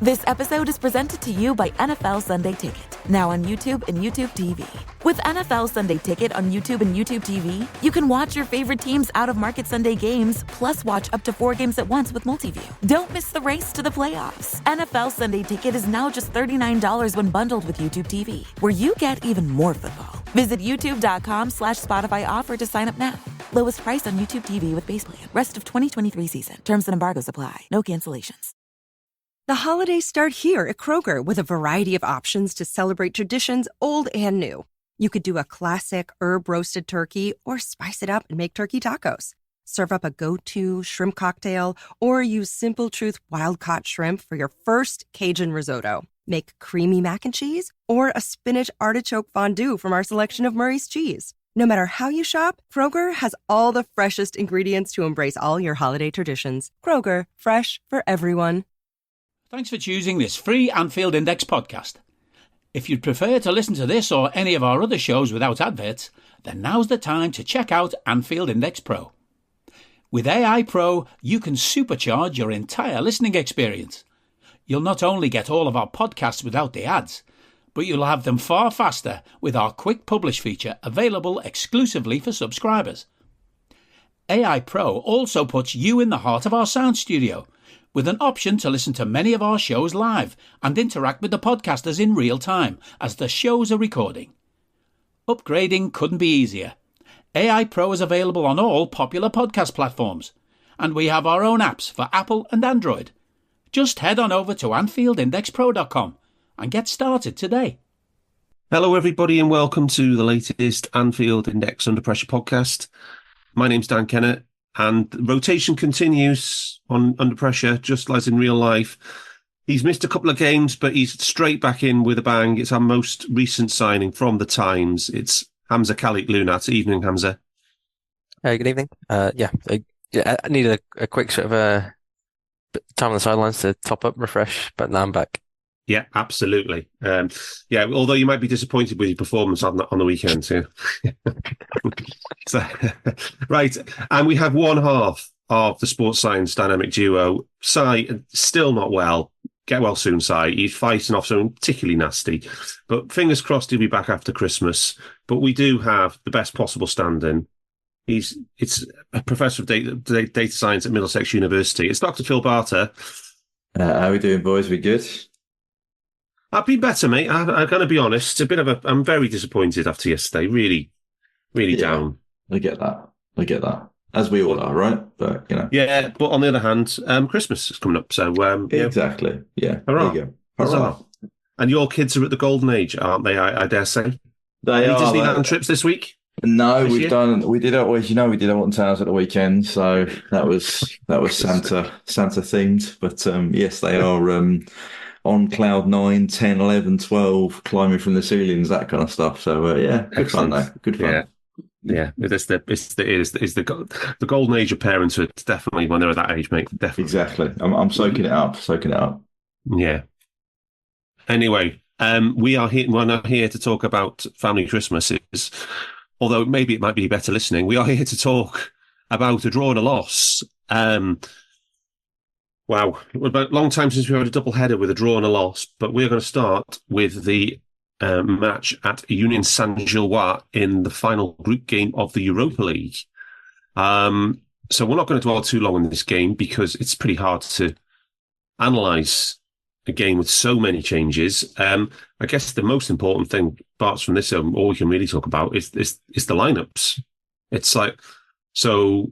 This episode is presented to you by NFL Sunday Ticket, now on YouTube and YouTube TV. With NFL Sunday Ticket on YouTube and YouTube TV, you can watch your favorite teams' out-of-market Sunday games, plus watch up to 4 games at once with Multiview. Don't miss the race to the playoffs. NFL Sunday Ticket is now just $39 when bundled with YouTube TV, where you get even more football. Visit youtube.com/Spotify offer to sign up now. Lowest price on YouTube TV with base plan. Rest of 2023 season. Terms and embargoes apply. No cancellations. The holidays start here at Kroger with a variety of options to celebrate traditions old and new. You could do a classic herb-roasted turkey or spice it up and make turkey tacos. Serve up a go-to shrimp cocktail or use Simple Truth wild-caught shrimp for your first Cajun risotto. Make creamy mac and cheese or a spinach artichoke fondue from our selection of Murray's cheese. No matter how you shop, Kroger has all the freshest ingredients to embrace all your holiday traditions. Kroger, fresh for everyone. Thanks for choosing this free Anfield Index podcast. If you'd prefer to listen to this or any of our other shows without adverts, then now's the time to check out Anfield Index Pro. With AI Pro, you can supercharge your entire listening experience. You'll not only get all of our podcasts without the ads, but you'll have them far faster with our Quick Publish feature available exclusively for subscribers. AI Pro also puts you in the heart of our sound studio, with an option to listen to many of our shows live and interact with the podcasters in real time as the shows are recording. Upgrading couldn't be easier. AI Pro is available on all popular podcast platforms, and we have our own apps for Apple and Android. Just head on over to AnfieldIndexPro.com and get started today. Hello everybody and welcome to the latest Anfield Index Under Pressure podcast. My name's Dan Kennett. And the rotation continues on Under Pressure, just as in real life. He's missed a couple of games, but he's straight back in with a bang. It's our most recent signing from the Times. It's Hamzah Lunat. Evening, Hamzah. Good evening. I needed a quick sort of time on the sidelines to top up, refresh, but now I'm back. Yeah, absolutely. Although you might be disappointed with your performance on the weekend too. So, right, and we have one half of the sports science dynamic duo. Si, still not well. Get well soon, Si. He's fighting off something particularly nasty, but fingers crossed he'll be back after Christmas. But we do have the best possible stand-in. It's a professor of data science at Middlesex University. It's Dr. Phil Barter. How are we doing, boys? We good? I've been better, mate. I'm going to be honest. I'm very disappointed after yesterday. Really, really down. I get that. As we all are, right? But, you know. Yeah, but on the other hand, Christmas is coming up. So, exactly. Yeah. Hurrah. There you go. Hurrah. And your kids are at the golden age, aren't they? I dare say. They Any are. Disneyland trips this week? No, we did Importantance at the weekend. So that was Santa themed. But yes, they are, on cloud 9, 10, 11, 12, climbing from the ceilings, that kind of stuff. So good fun though. Good fun. Yeah. It's the golden age of parenthood. It's definitely when they're at that age, mate. Definitely. Exactly. I'm soaking it up. Yeah. Anyway, we are here. We're not here to talk about family Christmases, although maybe it might be better listening. We are here to talk about a draw and a loss. Wow, about a long time since we had a double header with a draw and a loss, but we're going to start with the match at Union Saint-Gilloise in the final group game of the Europa League. So we're not going to dwell too long on this game because it's pretty hard to analyse a game with so many changes. I guess the most important thing, Barts, from this, all we can really talk about is the lineups. It's like, so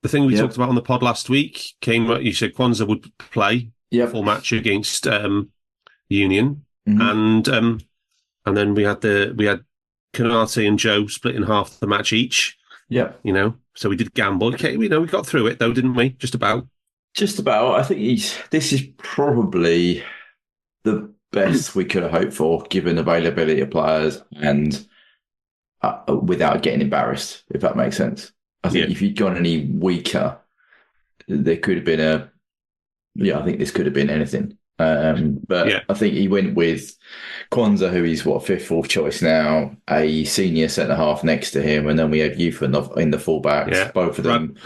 the thing we talked about on the pod last week you said Kwanzaa would play full match against Union, and then we had Kanate and Joe split in half the match each. Yeah, so we did gamble. Okay, we got through it though, didn't we? Just about. I think this is probably the best we could have hoped for, given availability of players and without getting embarrassed, if that makes sense. I think if you'd gone any weaker, there could have been I think this could have been anything. But I think he went with Kwanzaa, who is fifth, fourth choice now, a senior centre half next to him, and then we have youth in the fullbacks, both of them.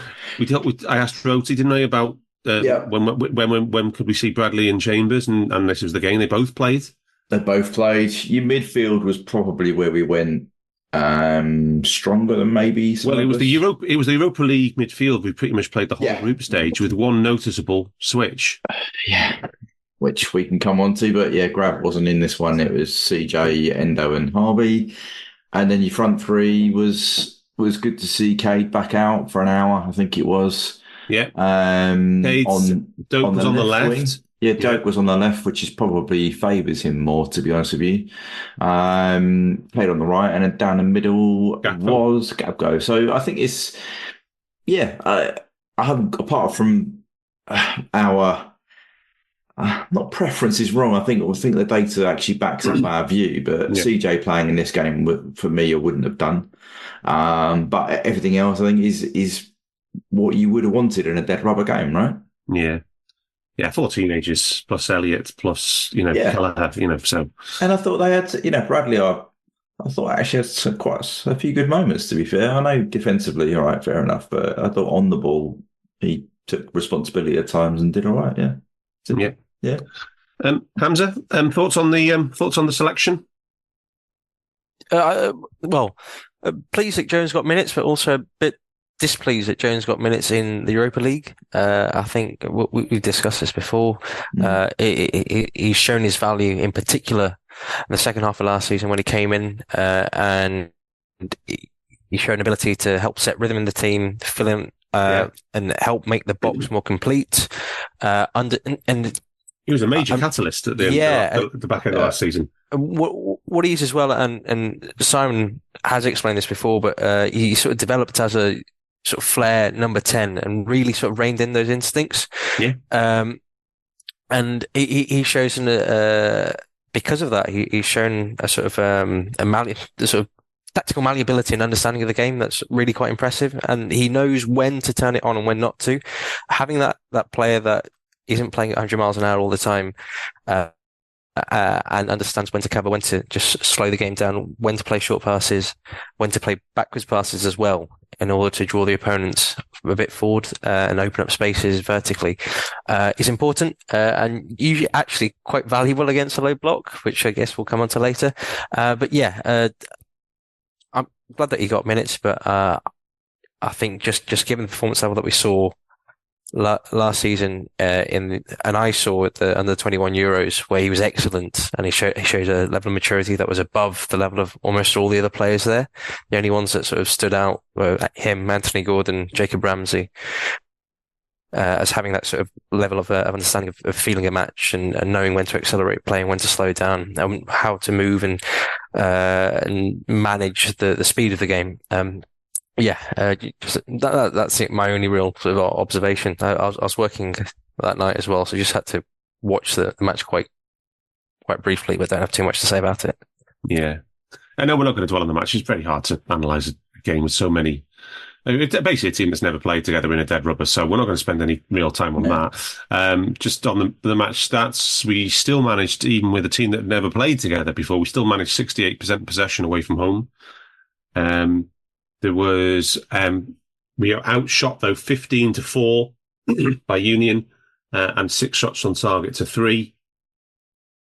I asked Roti, didn't I, about Yeah. When could we see Bradley and Chambers? And this was the game they both played. They both played. Your midfield was probably where we went stronger than maybe. Well, it was the Europa League midfield. We pretty much played the whole group stage with one noticeable switch. Yeah, which we can come on to. But yeah, Grav wasn't in this one. It was CJ, Endo, and Harvey. And then your front three was good to see Cade back out for an hour. I think it was. Yeah. Doak was on the left. Wing. Yeah, Doak was on the left, which is probably favours him more, to be honest with you. Played on the right, and then down the middle was Gabgo. So I think it's, I haven't, apart from our, not preference is wrong. I think the data actually backs up our view, but CJ playing in this game, for me, I wouldn't have done. But everything else, I think, is what you would have wanted in a dead rubber game, right? Yeah. Yeah, 4 teenagers plus Elliot plus, Kelleher, so. And I thought they had, Bradley, I thought actually had quite a few good moments, to be fair. I know defensively, all right, fair enough, but I thought on the ball, he took responsibility at times and did all right, yeah. Yeah. Hamzah, thoughts on the selection? Pleased that Jones got minutes, but also a bit displeased that Jones got minutes in the Europa League. I think we've discussed this before. He's shown his value, in particular in the second half of last season when he came in, and he's shown ability to help set rhythm in the team, fill in and help make the box more complete. And he was a major catalyst at the back end of last season. What he is as well, and Simon has explained this before, but he sort of developed as a sort of flair number 10 and really sort of reined in those instincts. Yeah. And he shows because of that, he's shown a sort of the sort of tactical malleability and understanding of the game that's really quite impressive. And he knows when to turn it on and when not to. Having that player that isn't playing at 100 miles an hour all the time, and understands when to cover, when to just slow the game down, when to play short passes, when to play backwards passes as well, in order to draw the opponents a bit forward and open up spaces vertically, is important and usually actually quite valuable against a low block, which I guess we'll come on to later. I'm glad that he got minutes, but I think just given the performance level that we saw last season and I saw at the under 21 Euros, where he was excellent, and he showed a level of maturity that was above the level of almost all the other players there. The only ones that sort of stood out were him, Anthony Gordon, Jacob Ramsey, as having that sort of level of understanding of feeling a match and knowing when to accelerate play and when to slow down, and how to move and manage the speed of the game. That's my only real sort of observation. I was working that night as well, so just had to watch the match quite briefly, but don't have too much to say about it. Yeah, I know we're not going to dwell on the match. It's very hard to analyse a game with so many. It's basically a team that's never played together in a dead rubber, so we're not going to spend any real time on that. Just on the match stats, we still managed, even with a team that had never played together before, we still managed 68% possession away from home. There was, we outshot though 15-4 by Union, and 6 shots on target to 3.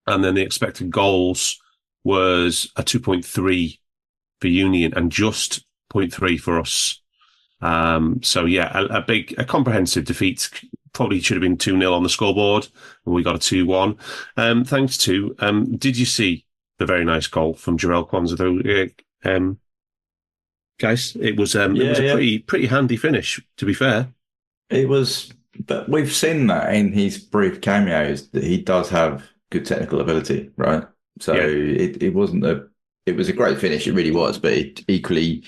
And then the expected goals was a 2.3 for Union and just 0.3 for us. A comprehensive defeat. Probably should have been 2-0 on the scoreboard, and we got a 2-1. Thanks to, did you see the very nice goal from Jarell Kwanzaa though? Guys, it was a pretty handy finish, to be fair. It was, but we've seen that in his brief cameos that he does have good technical ability, right? So it was a great finish, it really was, but it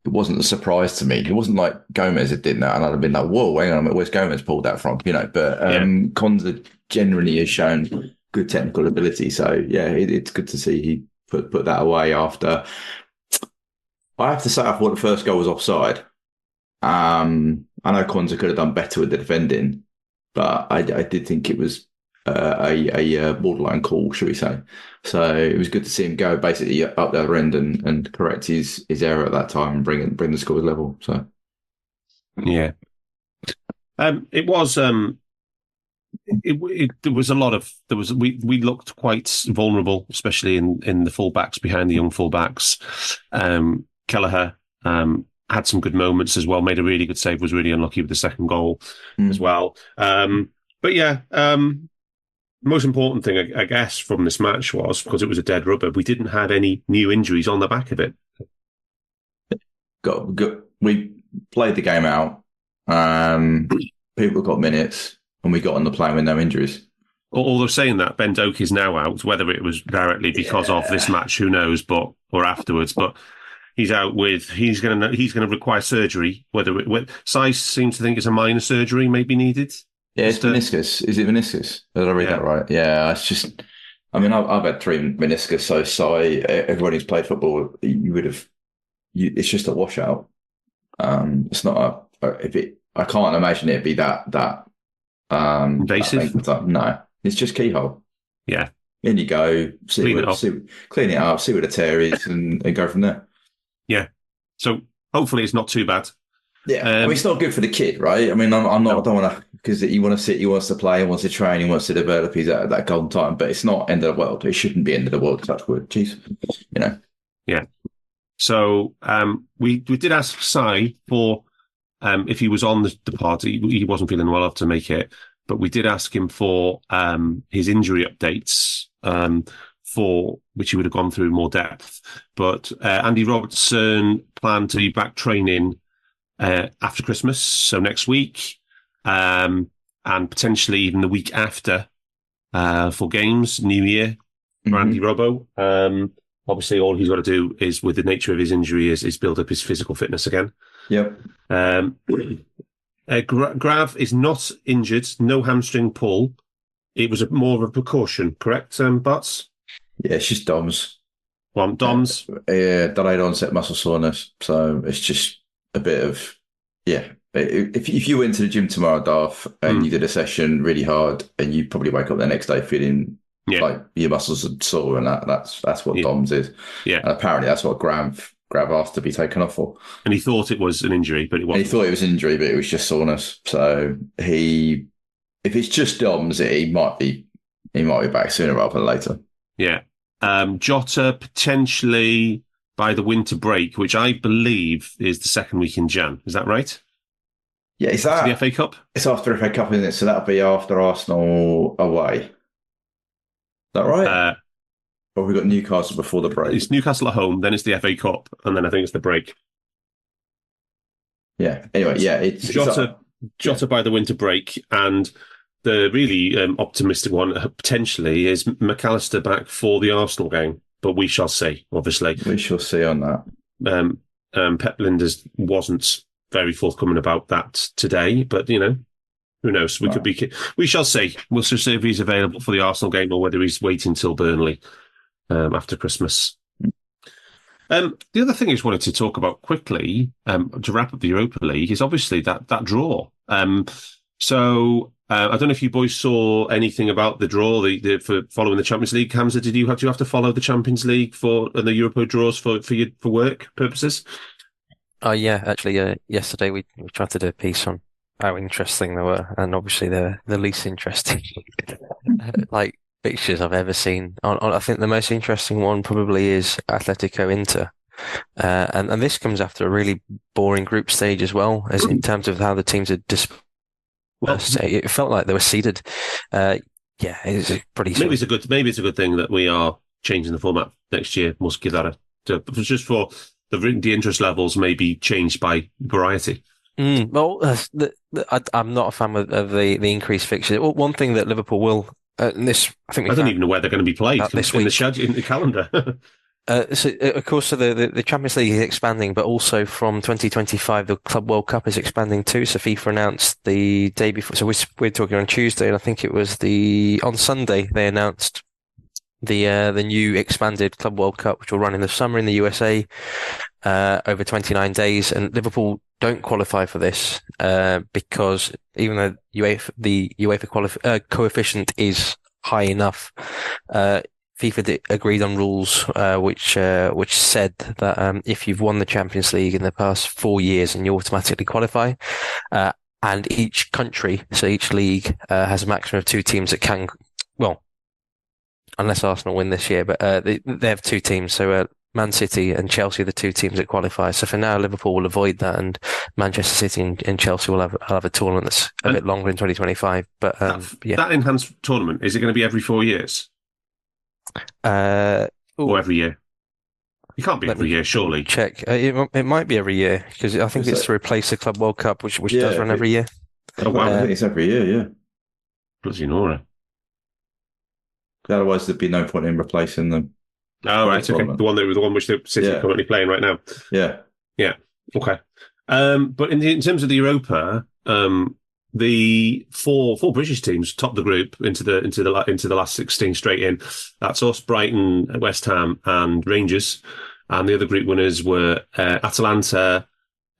wasn't a surprise to me. It wasn't like Gomez had did that, and I'd have been like, whoa, hang on, where's Gomez pulled that from? But Kwanzaa generally has shown good technical ability, so it's good to see he put that away after. I have to say, I thought the first goal was offside. I know Kwanzaa could have done better with the defending, but I did think it was a borderline call, should we say. So it was good to see him go basically up the other end and correct his error at that time and bring the scores level. So yeah. It was. There was a lot of we looked quite vulnerable, especially in the fullbacks, behind the young fullbacks. Kelleher had some good moments as well. Made a really good save. Was really unlucky with the second goal as well. But yeah, most important thing I guess from this match was, because it was a dead rubber, we didn't have any new injuries on the back of it. We played the game out. People got minutes. And we got on the plane with no injuries. Although saying that, Ben Doak is now out. Whether it was directly because of this match, who knows? Or afterwards. But he's out with. He's going to require surgery. Sai seems to think it's a minor surgery may be needed. Yeah, it's meniscus. Is it meniscus? Did I read that right? Yeah, it's just. I mean, I've had 3 meniscus. So Sai, everyone who's played football, you would have. It's just a washout. It's not I can't imagine it'd be that. Invasive? No, it's just keyhole. Yeah. In you go, clean it up, see where the tear is, and go from there. Yeah. So hopefully it's not too bad. Yeah, I mean, it's not good for the kid, right? I mean, I'm not. I don't want to, because he wants to play, he wants to train, he wants to develop. He's at that golden time, but it's not end of the world. It shouldn't be end of the world. Touch wood, jeez, Yeah. So we did ask Sai for. If he was on the pod, he wasn't feeling well enough to make it, but we did ask him for his injury updates, for which he would have gone through more depth. But Andy Robertson planned to be back training after Christmas, so next week, and potentially even the week after for games, New Year for Andy Robbo. Obviously, all he's got to do is, with the nature of his injury, is build up his physical fitness again. Yep. Grav is not injured, no hamstring pull. It was more of a precaution, correct, Barts? Yeah, it's just DOMS. DOMS? Delayed onset muscle soreness. So it's just a bit of, If you went to the gym tomorrow, Darth, and you did a session really hard, and you probably wake up the next day feeling like your muscles are sore, and that's what DOMS is. Yeah. And apparently that's what Grav asked to be taken off for. And he thought it was an injury, but it wasn't. And he thought it was an injury, but it was just soreness. So if it's just DOMS, he might be back sooner rather than later. Yeah. Jota potentially by the winter break, which I believe is the second week in Jan. Is that right? Yeah, is that the FA Cup? It's after the FA Cup, isn't it? So that'll be after Arsenal away. Is that right? Or we got Newcastle before the break? It's Newcastle at home, then it's the FA Cup, and then I think it's the break. Yeah. Anyway, it's Jota by the winter break, and the really optimistic one potentially is McAllister back for the Arsenal game, but we shall see. Obviously, we shall see on that. Pep Linders wasn't very forthcoming about that today, but who knows? We shall see. We'll see if he's available for the Arsenal game or whether he's waiting till Burnley after Christmas. The other thing I just wanted to talk about quickly to wrap up the Europa League is obviously that draw. So I don't know if you boys saw anything about the draw for following the Champions League. Hamzah, did you have to follow the Champions League and the Europa draws for work purposes? Oh yeah, actually, yesterday we tried to do a piece on how interesting they were, and obviously they're the least interesting fixtures I've ever seen. I think the most interesting one probably is Atletico Inter, and this comes after a really boring group stage as well, as in terms of how the teams are it felt like they were seeded. It's pretty. Maybe it's a good thing that we are changing the format next year. Must give that just for the interest levels may be changed by variety. Well, I'm not a fan of the increased fixtures. One thing that Liverpool will, I don't even know where they're going to be played this week in the calendar. Of course, the Champions League is expanding, but also from 2025, the Club World Cup is expanding too. So FIFA announced the day before. So we're talking on Tuesday, and I think it was on Sunday they announced the new expanded Club World Cup, which will run in the summer in the USA over 29 days. And Liverpool don't qualify for this because even though the UEFA coefficient is high enough, FIFA agreed on rules which said that if you've won the Champions League in the past 4 years, and you automatically qualify. and each country, so each league, has a maximum of 2 teams that can, well, unless Arsenal win this year, but they have 2 teams. So Man City and Chelsea are the 2 teams that qualify. So for now, Liverpool will avoid that, and Manchester City and Chelsea will have a tournament that's a bit longer in 2025. But that enhanced tournament, is it going to be every 4 years? Or every year? It can't be every year, surely. Check. It might be every year, because I think it's to replace the Club World Cup, which does run every year. Oh, wow. I think it's every year, yeah. Bloody Nora. Otherwise, there'd be no point in replacing them. Oh, right. Okay. The one which the City are currently playing right now. Yeah. Yeah. Okay. But in terms of the Europa, the four British teams top the group into the last 16 straight in. That's us, Brighton, West Ham, and Rangers. And the other group winners were Atalanta,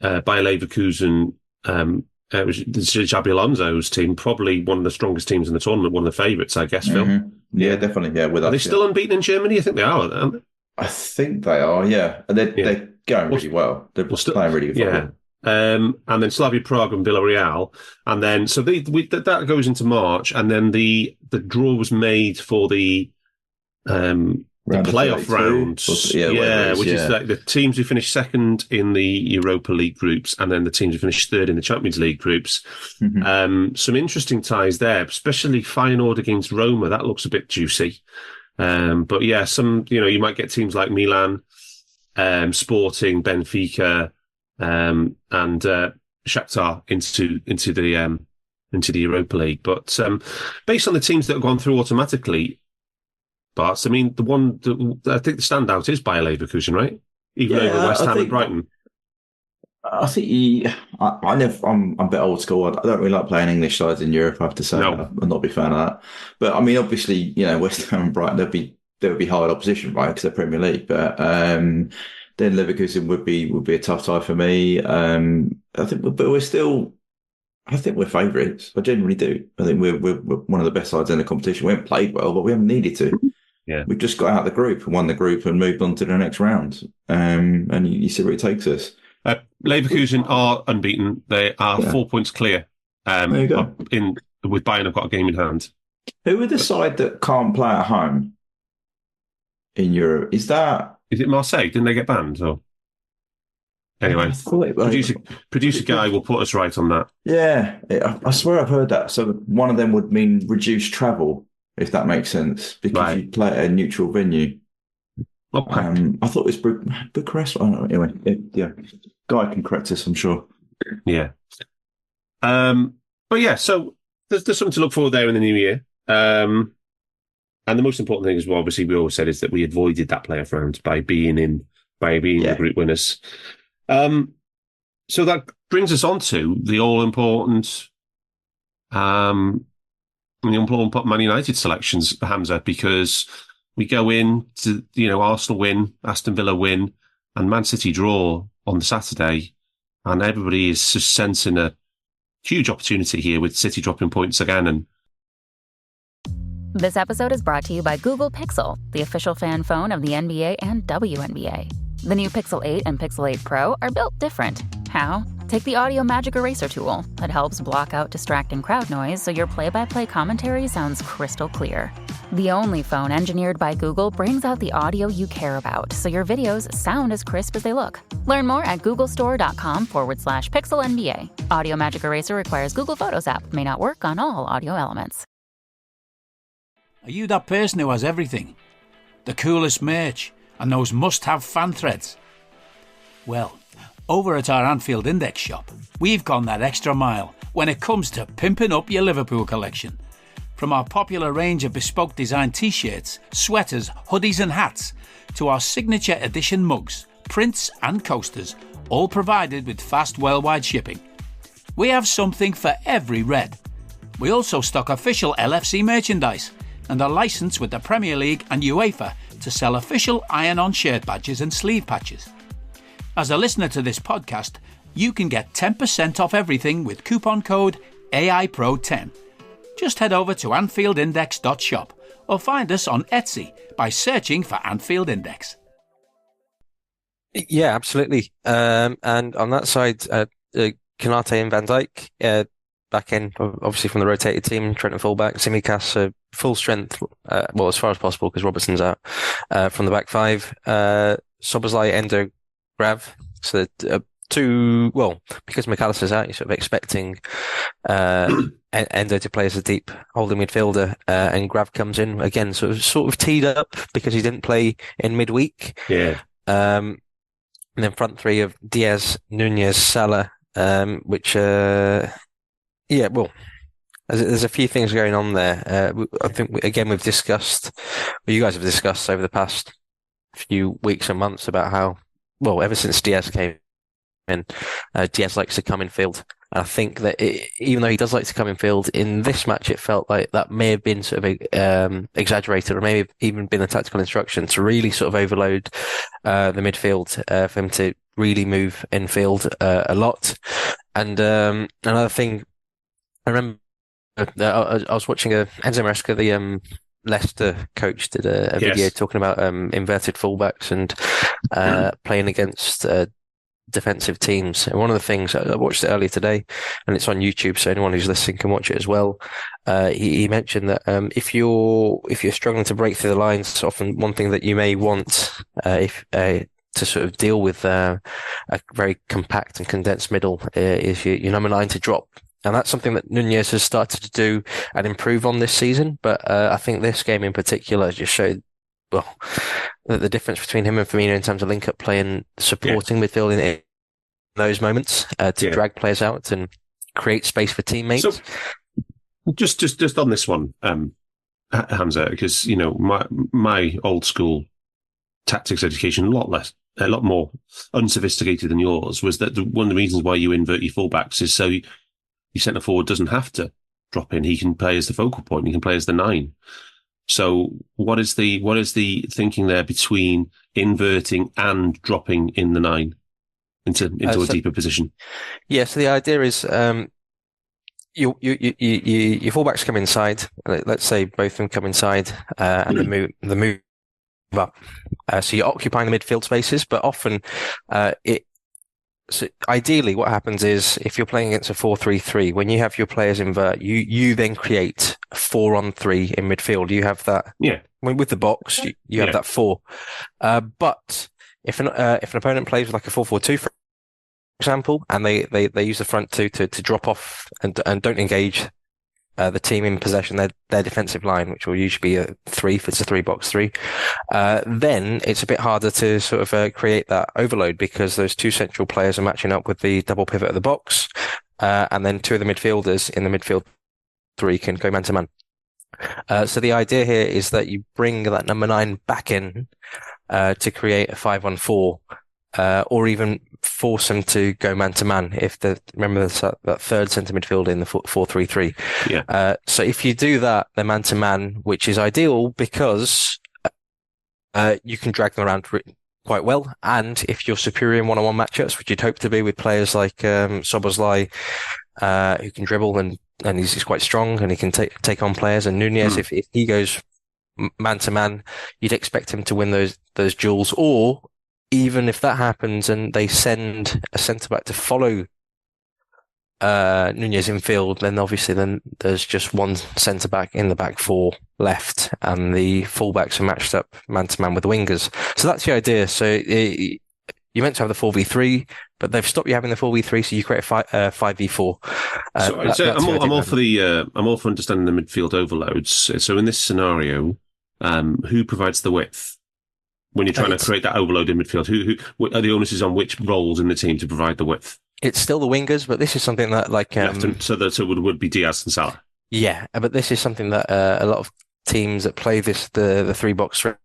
Bayer Leverkusen, Xabi Alonso's team, probably one of the strongest teams in the tournament, one of the favourites, I guess, Phil. Yeah, definitely. Yeah, are they still unbeaten in Germany? I think they are, aren't they? I think they are, yeah. And they're going really well. They're playing really good football. And then Slavia Prague and Villarreal. And then, so that goes into March. And then the draw was made for the playoff round. Which is like the teams who finished second in the Europa League groups, and then the teams who finished third in the Champions League groups. Some interesting ties there, especially Feyenoord against Roma. That looks a bit juicy. But yeah, you might get teams like Milan, Sporting, Benfica, and Shakhtar into the Europa League. But based on the teams that have gone through automatically, Barts, I mean, I think the standout is Bayer Leverkusen, right? Even over West Ham and Brighton. I think I'm a bit old school. I don't really like playing English sides in Europe, I have to say. No. I'm not a big fan of that. But I mean, obviously, West Ham and Brighton, there would be hard opposition, right? Because they're Premier League. But then Leverkusen would be a tough tie for me. I think we're favourites. I genuinely do. I think we're one of the best sides in the competition. We haven't played well, but we haven't needed to. Yeah, we've just got out of the group and won the group and moved on to the next round. And you see where it takes us. Leverkusen are unbeaten. They are 4 points clear. There you go. With Bayern, I've got a game in hand. Who are the side that can't play at home in Europe? Is it Marseille? Didn't they get banned? Or anyway, producer guy will put us right on that. Yeah, I swear I've heard that. So one of them would mean reduced travel, if that makes sense, because you play at a neutral venue. Okay. I thought it was Bucharest. I don't know. Anyway, Guy can correct us, I'm sure. Yeah. But yeah, so there's something to look forward there in the new year. And the most important thing, as well, obviously, we always said, is that we avoided that playoff round by being the group winners. So that brings us on to the all-important Man United selections, Hamzah, because we go in to, Arsenal win, Aston Villa win, and Man City draw on the Saturday, and everybody is just sensing a huge opportunity here with City dropping points again. And this episode is brought to you by Google Pixel, the official fan phone of the NBA and WNBA. The new Pixel 8 and Pixel 8 Pro are built different. How? Take the Audio Magic Eraser tool. It helps block out distracting crowd noise so your play-by-play commentary sounds crystal clear. The only phone engineered by Google brings out the audio you care about so your videos sound as crisp as they look. Learn more at googlestore.com/pixelnba. Audio Magic Eraser requires Google Photos app. May not work on all audio elements. Are you that person who has everything? The coolest merch and those must-have fan threads? Well, over at our Anfield Index shop, we've gone that extra mile when it comes to pimping up your Liverpool collection. From our popular range of bespoke design t-shirts, sweaters, hoodies and hats, to our signature edition mugs, prints and coasters, all provided with fast worldwide shipping. We have something for every red. We also stock official LFC merchandise and are licensed with the Premier League and UEFA to sell official iron-on shirt badges and sleeve patches. As a listener to this podcast, you can get 10% off everything with coupon code AIPRO10. Just head over to AnfieldIndex.shop or find us on Etsy by searching for Anfield Index. Yeah, absolutely. And on that side, Konate and Van Dijk, back end, obviously from the rotated team. Trent and fullback, Tsimikas full strength, well, as far as possible because Robertson's out, from the back five. Szoboszlai, Endo, Grav. So because McAllister's out, you're sort of expecting Endo to play as a deep holding midfielder, and Grav comes in again, sort of teed up because he didn't play in midweek. Yeah. And then front three of Diaz, Nunez, Salah, which there's a few things going on there. I think we've discussed, you guys have discussed over the past few weeks and months about how, ever since Diaz came in, Diaz likes to come in field. And I think that even though he does like to come in field, in this match it felt like that may have been sort of exaggerated, or maybe even been a tactical instruction to really sort of overload the midfield for him to really move in field a lot. And another thing, I remember I was watching Enzo Maresca, the Leicester coach, did a video talking about inverted fullbacks and playing against defensive teams. And one of the things, I watched it earlier today, and it's on YouTube, so anyone who's listening can watch it as well. He mentioned that if you're struggling to break through the lines, often one thing that you may want to sort of deal with a very compact and condensed middle is your number 9 to drop. And that's something that Nunez has started to do and improve on this season. But I think this game in particular just showed, the difference between him and Firmino in terms of link-up play and supporting midfield in those moments to drag players out and create space for teammates. So, just on this one, Hamzah, because my old school tactics education, a lot more unsophisticated than yours, was that one of the reasons why you invert your fullbacks is so your centre forward doesn't have to drop in. He can play as the focal point. He can play as the 9. So what is the thinking there between inverting and dropping in the 9 into a deeper position? Yeah. So the idea is, your fullbacks come inside. Let's say both of them come inside, and the move up. So you're occupying the midfield spaces, but often, so ideally what happens is if you're playing against a 4-3-3, when you have your players invert, you then create 4-on-3 in midfield. You have that. Yeah. With the box, you have that 4. But if an opponent plays with like a 4-4-2, for example, and they use the front 2 to drop off and don't engage the team in possession, their defensive line, which will usually be a 3 if it's a 3-box-3, then it's a bit harder to sort of create that overload because those 2 central players are matching up with the double pivot of the box, and then 2 of the midfielders in the midfield 3 can go man to man. So the idea here is that you bring that number 9 back in to create a 5-on-4, or even force them to go man to man. Remember that third centre midfielder in the 4-3-3. Yeah. So if you do that, they're man to man, which is ideal because you can drag them around quite well. And if you're superior in one-on-one matchups, which you'd hope to be with players like Szoboszlai, who can dribble and he's quite strong and he can take on players. And Nunez, if he goes man to man, you'd expect him to win those duels. Or even if that happens and they send a centre-back to follow Nunez in field, then obviously there's just one centre-back in the back 4 left and the full-backs are matched up man-to-man with the wingers. So that's the idea. So you're meant to have the 4v3, but they've stopped you having the 4v3, so you create a 5v4. I'm all for understanding the midfield overloads. So in this scenario, who provides the width? When you're trying to create that overload in midfield, who are the onus is on which roles in the team to provide the width? It's still the wingers, but this is something that so it would be Diaz and Salah. Yeah, but this is something that a lot of teams that play the 3-box-3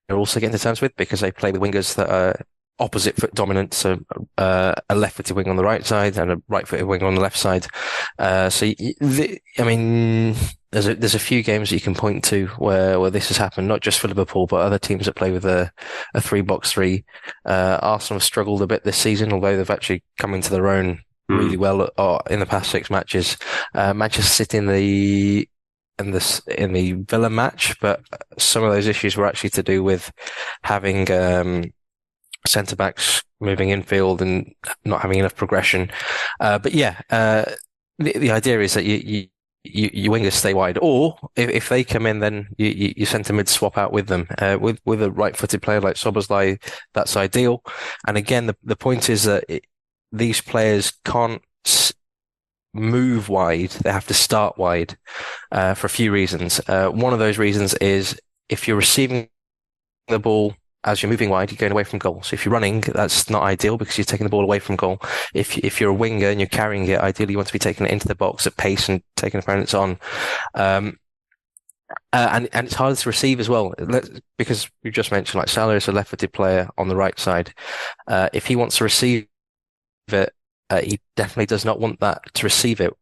are also getting to terms with because they play with wingers that are opposite foot dominant, so a left-footed wing on the right side and a right-footed wing on the left side. There's a few games that you can point to where this has happened, not just for Liverpool, but other teams that play with a 3-box-3. Arsenal have struggled a bit this season, although they've actually come into their own really well in the past 6 matches. Manchester City in the Villa match, but some of those issues were actually to do with having centre backs moving infield and not having enough progression. But the idea is that your wingers stay wide, or if they come in, then you centre mid swap out with them. With a right-footed player like Szoboszlai, that's ideal. And again, the point is that these players can't move wide; they have to start wide for a few reasons. One of those reasons is if you're receiving the ball as you're moving wide, you're going away from goal. So if you're running, that's not ideal because you're taking the ball away from goal. If you're a winger and you're carrying it, ideally you want to be taking it into the box at pace and taking opponents on. And it's harder to receive as well, because we just mentioned like Salah is a left-footed player on the right side. If he wants to receive it, he definitely does not want that to receive it.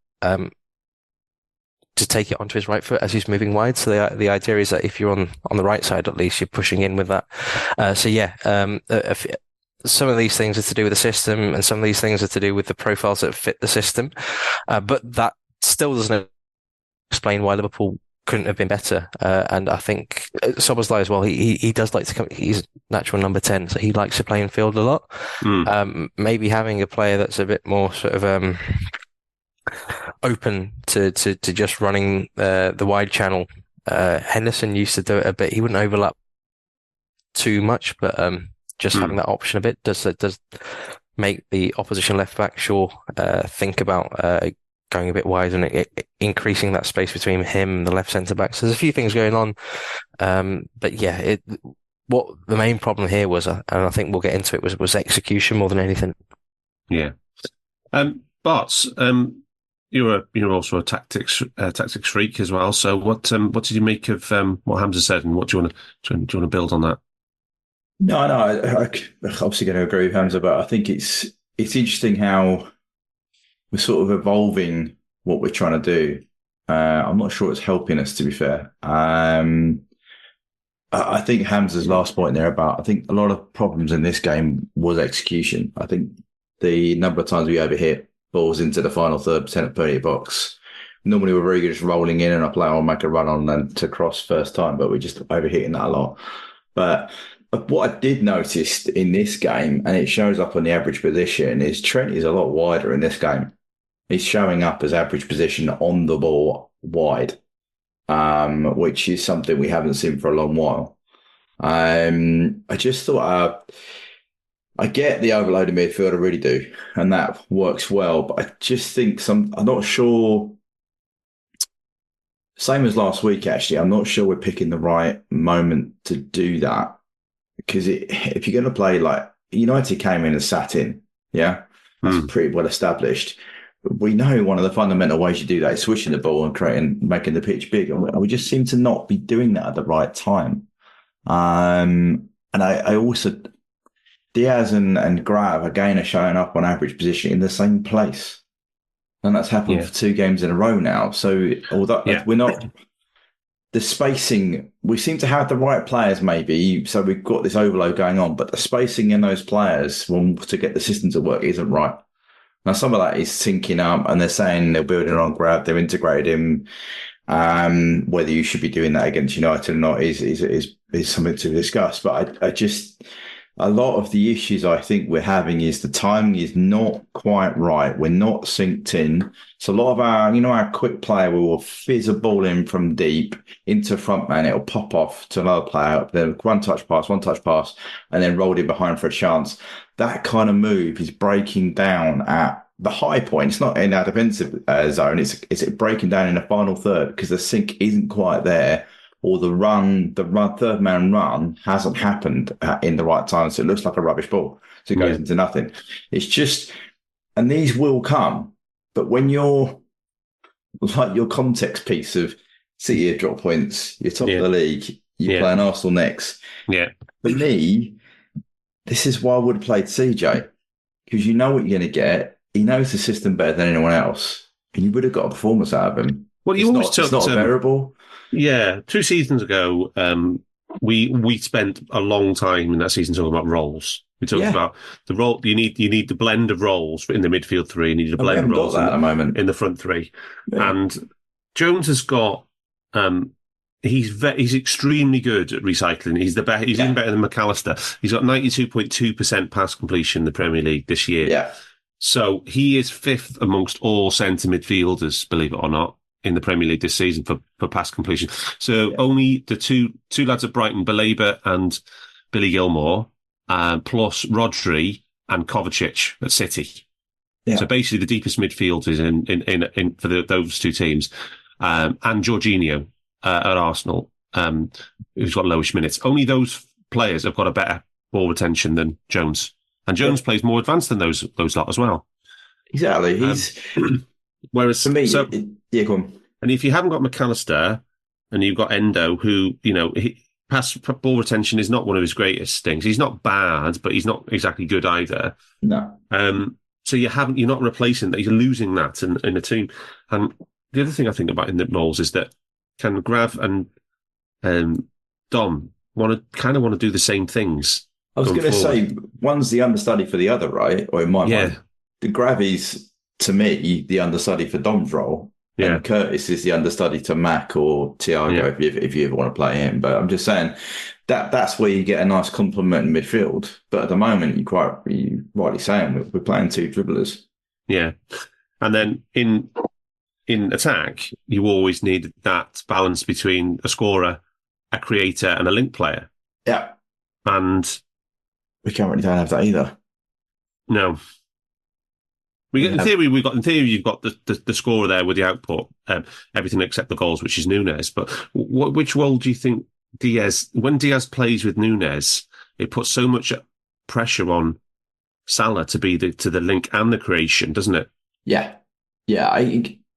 To take it onto his right foot as he's moving wide. So the idea is that if you're on the right side, at least you're pushing in with that. Some of these things are to do with the system, and some of these things are to do with the profiles that fit the system. But that still doesn't explain why Liverpool couldn't have been better. And I think Szoboszlai as well, he does like to come, he's natural number 10, so he likes to play in field a lot. Maybe having a player that's a bit more sort of open to just running the wide channel. Henderson used to do it a bit. He wouldn't overlap too much, but just having that option a bit does make the opposition left back think about going a bit wide and increasing that space between him and the left centre back. So there's a few things going on, but yeah, what the main problem here was, and I think we'll get into it, was execution more than anything. Yeah. Barts, you're also a tactics freak as well. So what did you make of what Hamzah said, and what do you want to build on that? No, I obviously going to agree with Hamzah, but I think it's interesting how we're sort of evolving what we're trying to do. I'm not sure it's helping us, to be fair. I think Hamzah's last point there I think a lot of problems in this game was execution. I think the number of times we overhit balls into the final third, penalty box. Normally we're very good at rolling in and a player will make a run on and to cross first time, but we're just overhitting that a lot. But what I did notice in this game, and it shows up on the average position, is Trent is a lot wider in this game. He's showing up as average position on the ball wide, which is something we haven't seen for a long while. I just thought I get the overloaded midfield, I really do, and that works well. But I just think I'm not sure. Same as last week, actually. I'm not sure we're picking the right moment to do that, because if you're going to play like United came in and sat in, yeah, that's pretty well established. We know one of the fundamental ways you do that is switching the ball and making the pitch big, and we just seem to not be doing that at the right time. And I also. Diaz and Grav again are showing up on average position in the same place. And that's happened for 2 games in a row now. So although we're not, the spacing, we seem to have the right players maybe. So we've got this overload going on, but the spacing in those players to get the system to work isn't right. Now some of that is syncing up, and they're saying they're building on Grav, they've integrated him. Whether you should be doing that against United or not is something to discuss. But I just... A lot of the issues I think we're having is the timing is not quite right. We're not synced in. So a lot of our quick player will fizz a ball in from deep into front man. It'll pop off to another player. Then one touch pass, and then rolled in behind for a chance. That kind of move is breaking down at the high point. It's not in our defensive zone. It's breaking down in the final third because the sync isn't quite there. Or the third man run hasn't happened in the right time. So it looks like a rubbish ball. So it goes into nothing. It's just, and these will come. But when you're like your context piece of City drop points, you're top of the league, you're playing Arsenal next. Yeah. For me, this is why I would have played CJ, because you know what you're going to get. He knows the system better than anyone else. And you would have got a performance out of him. Well, it's not a variable. Yeah, 2 seasons ago, we spent a long time in that season talking about roles. We talked about the role. You need the blend of roles in the midfield 3. You need a blend of roles in the front 3. Yeah. And Jones has got. He's extremely good at recycling. He's the best. He's even better than McAllister. He's got 92.2% pass completion in the Premier League this year. Yeah. So he is fifth amongst all centre midfielders, believe it or not, in the Premier League this season for pass completion. So only the two lads at Brighton, Baleba and Billy Gilmore, plus Rodri and Kovacic at City. Yeah. So basically the deepest midfielders in for those two teams, and Jorginho at Arsenal, who's got lowish minutes. Only those players have got a better ball retention than Jones. And Jones plays more advanced than those lot as well. Exactly. He's whereas for me, go on. And if you haven't got McAllister and you've got Endo, who pass ball retention is not one of his greatest things. He's not bad, but he's not exactly good either. No. So you're not replacing that. You're losing that in a team. And the other thing I think about in the Moles is that can Grav and Dom want to do the same things. I was going to say, one's the understudy for the other, right? Or in my mind, the Grav is, to me, the understudy for Dom's role. Yeah. And Curtis is the understudy to Mac or Thiago if you ever want to play him. But I'm just saying that's where you get a nice complement in midfield. But at the moment, you rightly saying we're playing two dribblers. Yeah. And then in attack, you always need that balance between a scorer, a creator, and a link player. Yeah. And we don't have that either. No. In theory, you've got the scorer there with the output, everything except the goals, which is Nunes. But which role do you think when Diaz plays with Nunes, it puts so much pressure on Salah to be to the link and the creation, doesn't it? Yeah. Yeah.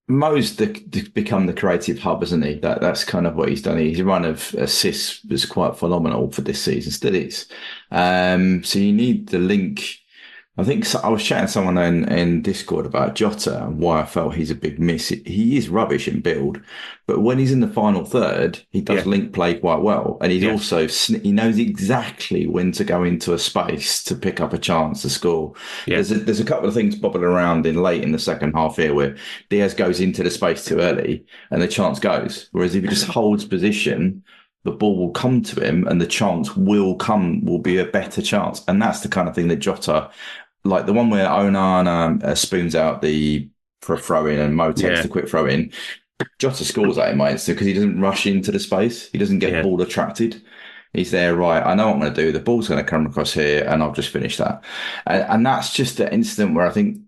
Mo's become the creative hub, isn't he? That's kind of what he's done. His run of assists was quite phenomenal for this season, still is. So you need the link. I think I was chatting to someone in Discord about Jota and why I felt he's a big miss. He is rubbish in build, but when he's in the final third, he does link play quite well. And he's also, he knows exactly when to go into a space to pick up a chance to score. Yeah. There's a couple of things bobbing around late in the second half here where Diaz goes into the space too early and the chance goes. Whereas if he just holds position, the ball will come to him and the chance will be a better chance. And that's the kind of thing that Jota, like the one where Onana spoons out for a throw in and Mo takes the quick throw in. Jota scores that in my instant because he doesn't rush into the space. He doesn't get the ball attracted. He's there, right? I know what I'm going to do. The ball's going to come across here and I'll just finish that. And that's just the instant where I think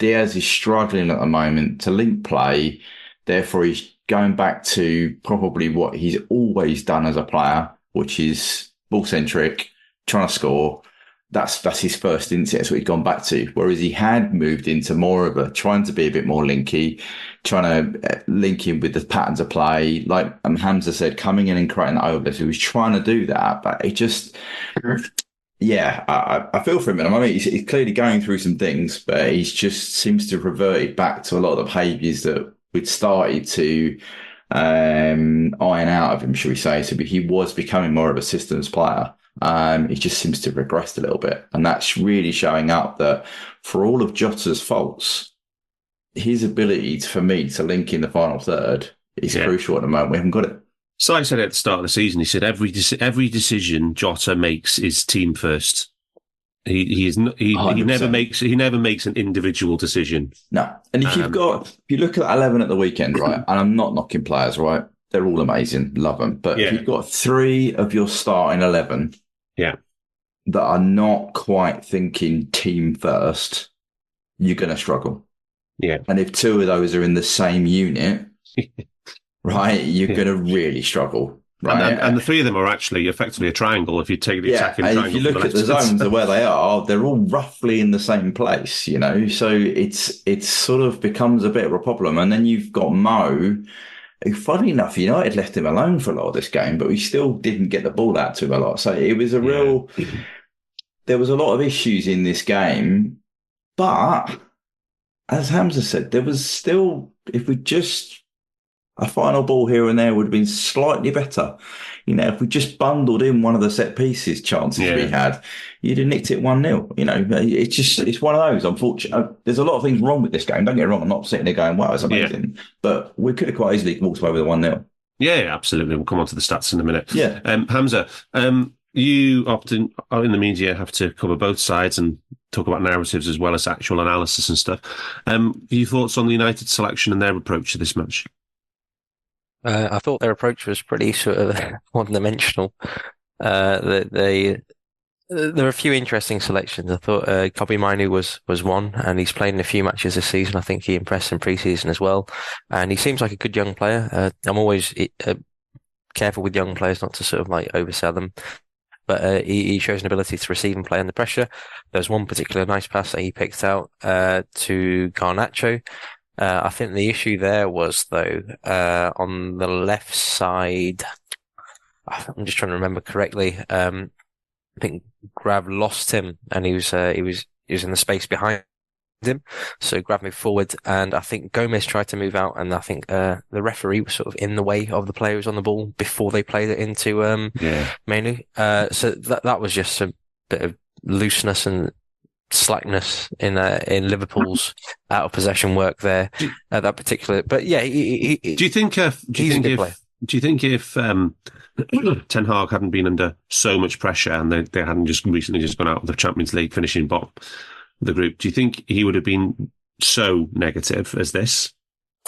Diaz is struggling at the moment to link play. Therefore, he's going back to probably what he's always done as a player, which is ball centric, trying to score. That's his first instinct. That's what he's gone back to. Whereas he had moved into more of trying to be a bit more linky, trying to link in with the patterns of play. Like Hamzah said, coming in and creating overlaps. He was trying to do that, but it just, I feel for him. I mean, he's clearly going through some things, but he just seems to have reverted back to a lot of the behaviours that we'd started to iron out of him, shall we say. So he was becoming more of a systems player. He just seems to have regressed a little bit. And that's really showing up that for all of Jota's faults, his ability for me to link in the final third is crucial at the moment. We haven't got it. So I said at the start of the season, he said every decision Jota makes is team first. He never makes an individual decision. No. And if you look at 11 at the weekend, right, and I'm not knocking players, right, they're all amazing, love them. But if you've got 3 of your starting 11 that are not quite thinking team first, you're going to struggle. Yeah. And if 2 of those are in the same unit, right, you're going to really struggle. Right. And the 3 of them are actually effectively a triangle if you take the attacking triangle. And if you look at the zones of where they are, they're all roughly in the same place, you know. So it's sort of becomes a bit of a problem. And then you've got Mo, who, funny enough, United left him alone for a lot of this game, but we still didn't get the ball out to him a lot. So it was a real... There was a lot of issues in this game, but as Hamzah said, there was still, if we just... A final ball here and there would have been slightly better. You know, if we just bundled in one of the set pieces chances we had, you'd have nicked it 1-0. You know, it's one of those. Unfortunately, there's a lot of things wrong with this game. Don't get me wrong. I'm not sitting there going, wow, it's amazing. Yeah. But we could have quite easily walked away with a 1-0. Yeah, absolutely. We'll come on to the stats in a minute. Yeah. Hamzah, you often in the media have to cover both sides and talk about narratives as well as actual analysis and stuff. Your thoughts on the United selection and their approach to this match? I thought their approach was pretty sort of one-dimensional. There were a few interesting selections. I thought Kobe Mainu was one, and he's played in a few matches this season. I think he impressed in pre-season as well, and he seems like a good young player. I'm always careful with young players not to sort of like oversell them, but he shows an ability to receive and play under pressure. There's one particular nice pass that he picked out to Garnacho. I think the issue there was, though, on the left side, I'm just trying to remember correctly. I think Grav lost him, and he was in the space behind him. So Grav moved forward, and I think Gomez tried to move out, and I think the referee was sort of in the way of the player who was on the ball before they played it into Mainu. So that was just a bit of looseness and slackness in Liverpool's out of possession work there at that particular. But yeah, do you think if Ten Hag hadn't been under so much pressure and they hadn't just recently gone out of the Champions League, finishing bottom of the group, do you think he would have been so negative as this?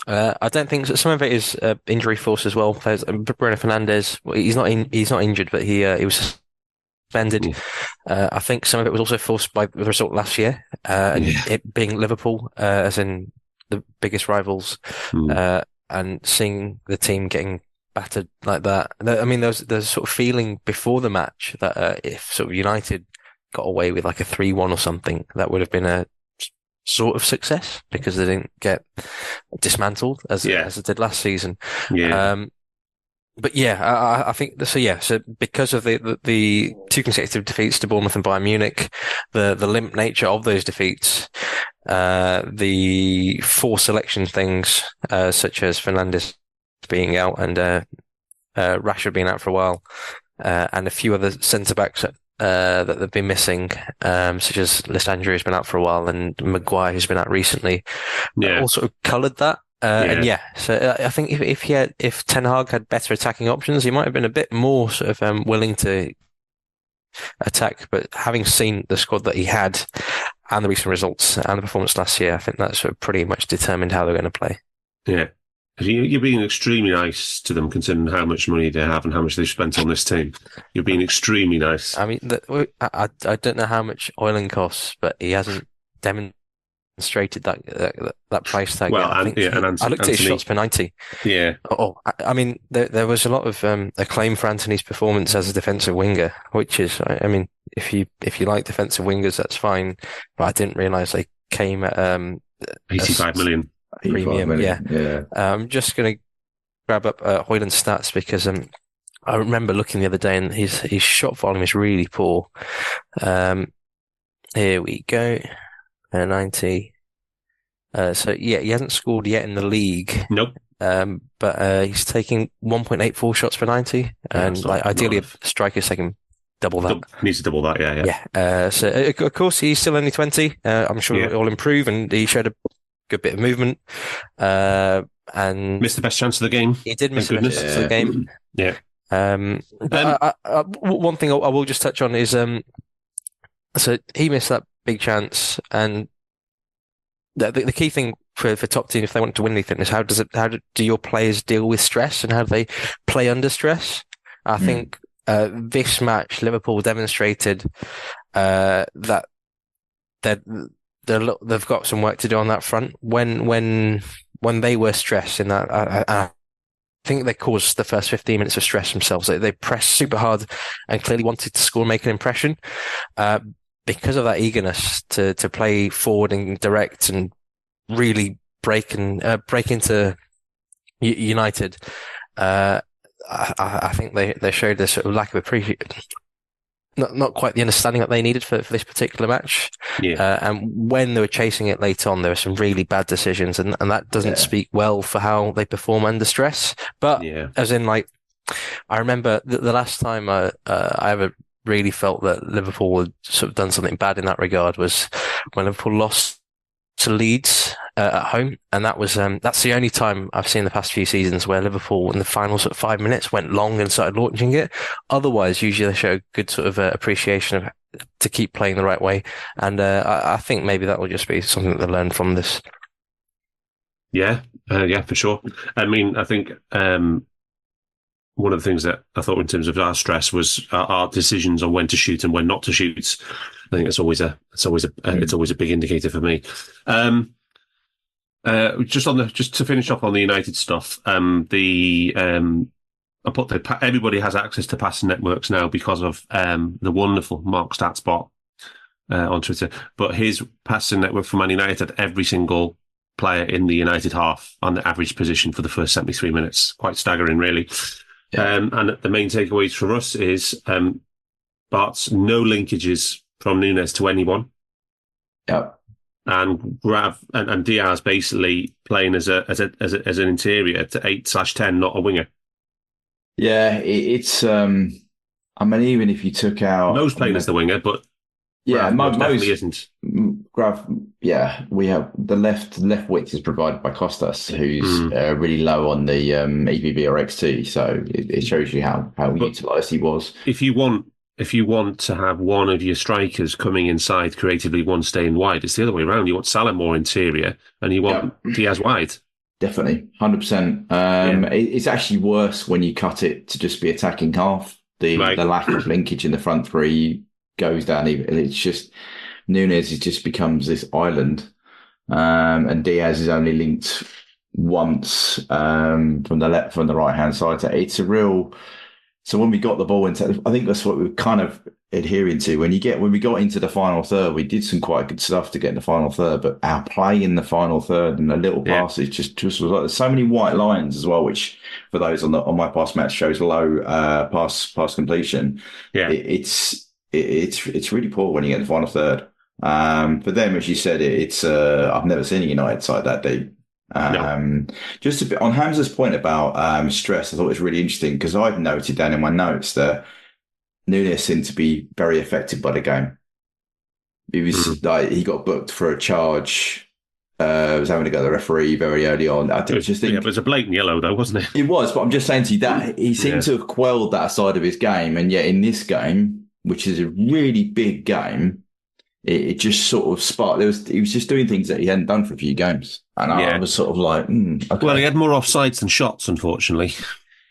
I don't think so. Some of it is injury force as well. There's Bruno Fernandes. He's not injured, but he was suspended. I think some of it was also forced by the result last year, and it being Liverpool, as in the biggest rivals, and seeing the team getting battered like that. I mean, there's sort of feeling before the match that if sort of United got away with like a 3-1 or something, that would have been a sort of success because they didn't get dismantled as it did last season. But yeah, I think so. Yeah, so because of the two consecutive defeats to Bournemouth and Bayern Munich, the limp nature of those defeats, the four selection things, such as Fernandes being out and Rashford being out for a while, and a few other centre backs that they've been missing, such as Lissandro has been out for a while and Maguire has been out recently, all sort of coloured that. And so I think if Ten Hag had better attacking options, he might have been a bit more sort of willing to attack. But having seen the squad that he had and the recent results and the performance last year, I think that sort of pretty much determined how they're going to play. Yeah. You're being extremely nice to them, considering how much money they have and how much they've spent on this team. You're being extremely nice. I mean, I don't know how much Oiling costs, but he hasn't demonstrated that price tag. Well, I looked at his shots per 90. Yeah. I mean, there was a lot of acclaim for Antony's performance as a defensive winger, which is, I mean, if you like defensive wingers, that's fine. But I didn't realise they came at 85 million. Premium, yeah. I'm just going to grab up Højlund's stats because I remember looking the other day and his shot volume is really poor. Here we go. 90. So yeah, he hasn't scored yet in the league. Nope. But he's taking 1.84 shots per 90, and ideally a striker's taking double that. Needs to double that, yeah. So of course he's still only 20. I'm sure it'll improve, and he showed a good bit of movement. And missed the best chance of the game. He did miss the best chance of the game. Yeah. One thing I will just touch on is so he missed that big chance, and the key thing for top team if they want to win anything is how do your players deal with stress and how do they play under stress? I think this match Liverpool demonstrated that they've got some work to do on that front. When they were stressed in that, I think they caused the first 15 minutes of stress themselves. They pressed super hard and clearly wanted to score and make an impression. Because of that eagerness to play forward and direct and really break into United, I think they showed this sort of lack of appreciation. Not quite the understanding that they needed for this particular match. And when they were chasing it late on, there were some really bad decisions, and that doesn't speak well for how they perform under stress. But as in, like, I remember the last time I ever really felt that Liverpool had sort of done something bad in that regard was when Liverpool lost to Leeds at home, and that's the only time I've seen the past few seasons where Liverpool in the final sort of 5 minutes went long and started launching it. Otherwise, usually they show good sort of appreciation of to keep playing the right way, and I think maybe that will just be something that they learn from this. Yeah, for sure. I mean, I think one of the things that I thought in terms of our stress was our decisions on when to shoot and when not to shoot. I think it's always a big indicator for me. Just to finish off on the United stuff, everybody has access to passing networks now because of the wonderful Mark Statsbot on Twitter. But his passing network for Man United had every single player in the United half on the average position for the first 73 minutes. Quite staggering, really. Yeah. And the main takeaways for us is Bart's no linkages from Núñez to anyone. Yep. And Grav and Diaz basically playing as an interior to 8/10, not a winger. Yeah, it's. I mean, even if you took out Mo's playing as the winger, but yeah, Mo definitely isn't. Grav, yeah, we have the left width is provided by Costas, who's really low on the EBB or XT, so it shows you how utilised he was. If you want to have one of your strikers coming inside creatively, one staying wide, it's the other way around. You want Salah more interior, and you want Diaz wide. Definitely, 100%. It's actually worse when you cut it to just be attacking half. The lack of linkage in the front three goes down. It's just Núñez just becomes this island, and Diaz is only linked once from the right hand side. It's a real. So when we got the ball into, I think that's what we were kind of adhering to. When we got into the final third, we did some quite good stuff to get in the final third, but our play in the final third and the little passes just was like, there's so many white lines as well, which for those on my past match shows low pass completion. Yeah, it's really poor when you get the final third. For them, as you said, it's I've never seen a United side that deep. No. Just a bit on Hamza's point about stress, I thought it was really interesting because I've noted down in my notes that Núñez seemed to be very affected by the game. He was he got booked for a charge. Was having to go to the referee very early on. It was a blatant yellow though, wasn't it? It was, but I'm just saying to you that he seemed to have quelled that side of his game, and yet in this game, which is a really big game, it just sort of sparked. He was just doing things that he hadn't done for a few games. And I was sort of like, okay. Well, he had more offsides than shots, unfortunately.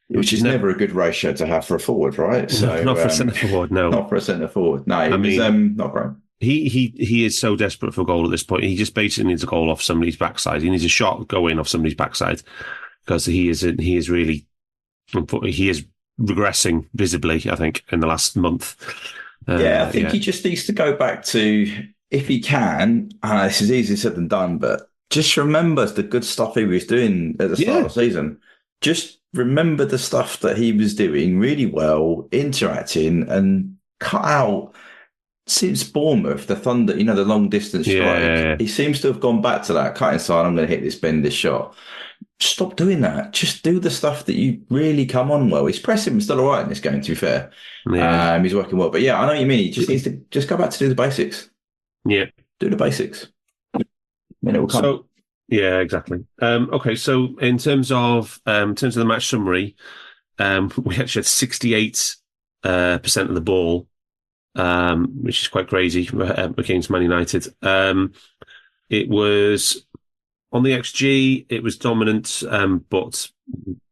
Which is never a good ratio to have for a forward, right? So not for a centre forward, no. Not for a centre forward. No, it was not great. He is so desperate for a goal at this point. He just basically needs a goal off somebody's backside. He needs a shot go in off somebody's backside because he is regressing visibly, I think, in the last month. I think he just needs to go back to, if he can, this is easier said than done, but just remember the good stuff he was doing at the start of the season. Just remember the stuff that he was doing really well, interacting, and cut out, since Bournemouth, the Thunder, the long distance strike. He seems to have gone back to that, cut inside, I'm going to hit this bend, this shot. Stop doing that. Just do the stuff that you really come on well. His pressing was still all right in this game, to be fair. Yeah. He's working well. But I know what you mean. He just needs to just go back to do the basics. Yeah. Do the basics. It will come. So, yeah, exactly. Okay, so in terms of the match summary, we actually had 68% of the ball, which is quite crazy against Man United. It was on the XG, it was dominant, but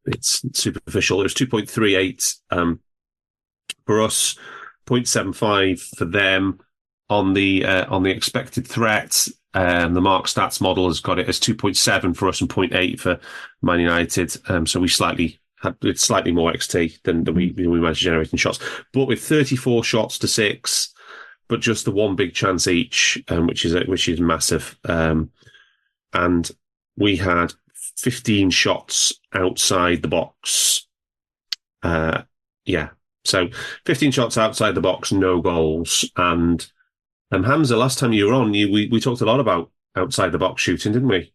it's superficial. It was 2.38 for us, 0.75 for them. On the expected threat, the Mark Stats model has got it as 2.7 for us and 0.8 for Man United. So we slightly more XT than we managed generating shots, but with 34 shots to 6, but just the one big chance each, which is massive. And we had 15 shots outside the box. So 15 shots outside the box, no goals. And Hamzah, last time you were on, we talked a lot about outside the box shooting, didn't we?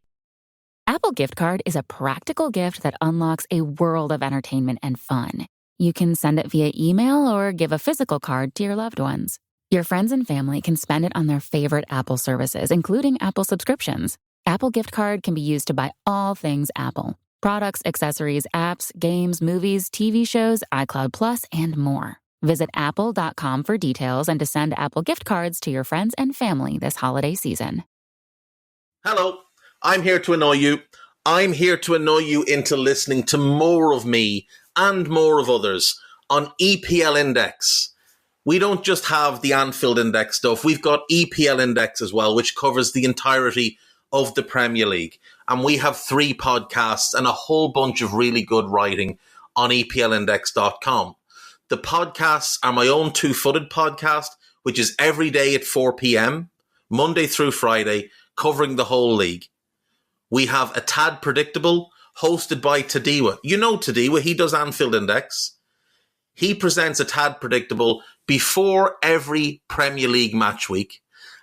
Apple Gift Card is a practical gift that unlocks a world of entertainment and fun. You can send it via email or give a physical card to your loved ones. Your friends and family can spend it on their favorite Apple services, including Apple subscriptions. Apple Gift Card can be used to buy all things Apple. Products, accessories, apps, games, movies, TV shows, iCloud Plus, and more. Visit apple.com for details and to send Apple Gift Cards to your friends and family this holiday season. Hello, I'm here to annoy you. I'm here to annoy you into listening to more of me and more of others on EPL Index. We don't just have the Anfield Index stuff. We've got EPL Index as well, which covers the entirety of the Premier League. And we have 3 podcasts and a whole bunch of really good writing on EPLindex.com. The podcasts are my own two-footed podcast, which is every day at 4 p.m., Monday through Friday, covering the whole league. We have A Tad Predictable, hosted by Tadiwa. You know Tadiwa, he does Anfield Index. He presents A Tad Predictable before every Premier League match week.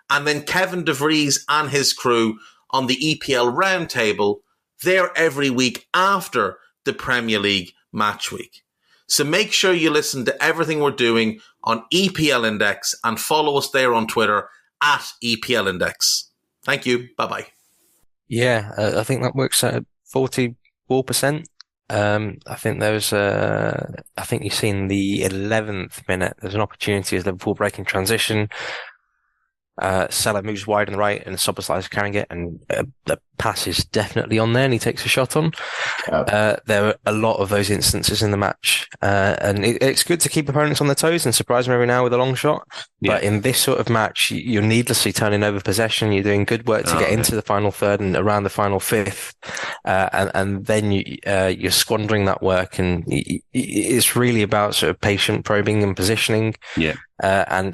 And then Kevin DeVries and his crew on the EPL Roundtable, they're every week after the Premier League match week. So make sure you listen to everything we're doing on EPL Index and follow us there on Twitter at EPL Index. Thank you. Bye-bye. Yeah, I think that works at 44%. I think I think you've seen the 11th minute. There's an opportunity as Liverpool breaking transition. Salah moves wide on the right and Szoboszlai is carrying it, and the pass is definitely on there and he takes a shot on. There are a lot of those instances in the match, and it's good to keep opponents on their toes and surprise them every now with a long shot. Yeah. But in this sort of match, you're needlessly turning over possession. You're doing good work to get into the final third and around the final fifth, and then you're squandering that work, and it's really about sort of patient probing and positioning. Yeah. There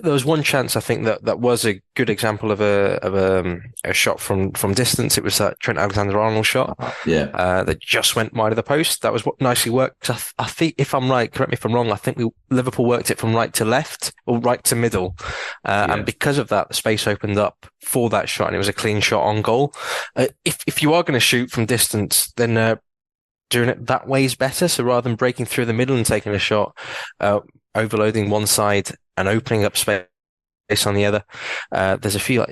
was one chance I think that was a good example of a shot from distance. It was that Trent Alexander-Arnold shot. That just went wide of the post. That was what nicely worked. I think, if I'm right, correct me if I'm wrong, I think Liverpool worked it from right to left or right to middle, and because of that, the space opened up for that shot, and it was a clean shot on goal. If you are going to shoot from distance, then doing it that way is better. So rather than breaking through the middle and taking a shot, overloading one side and opening up space on the other. There's a few,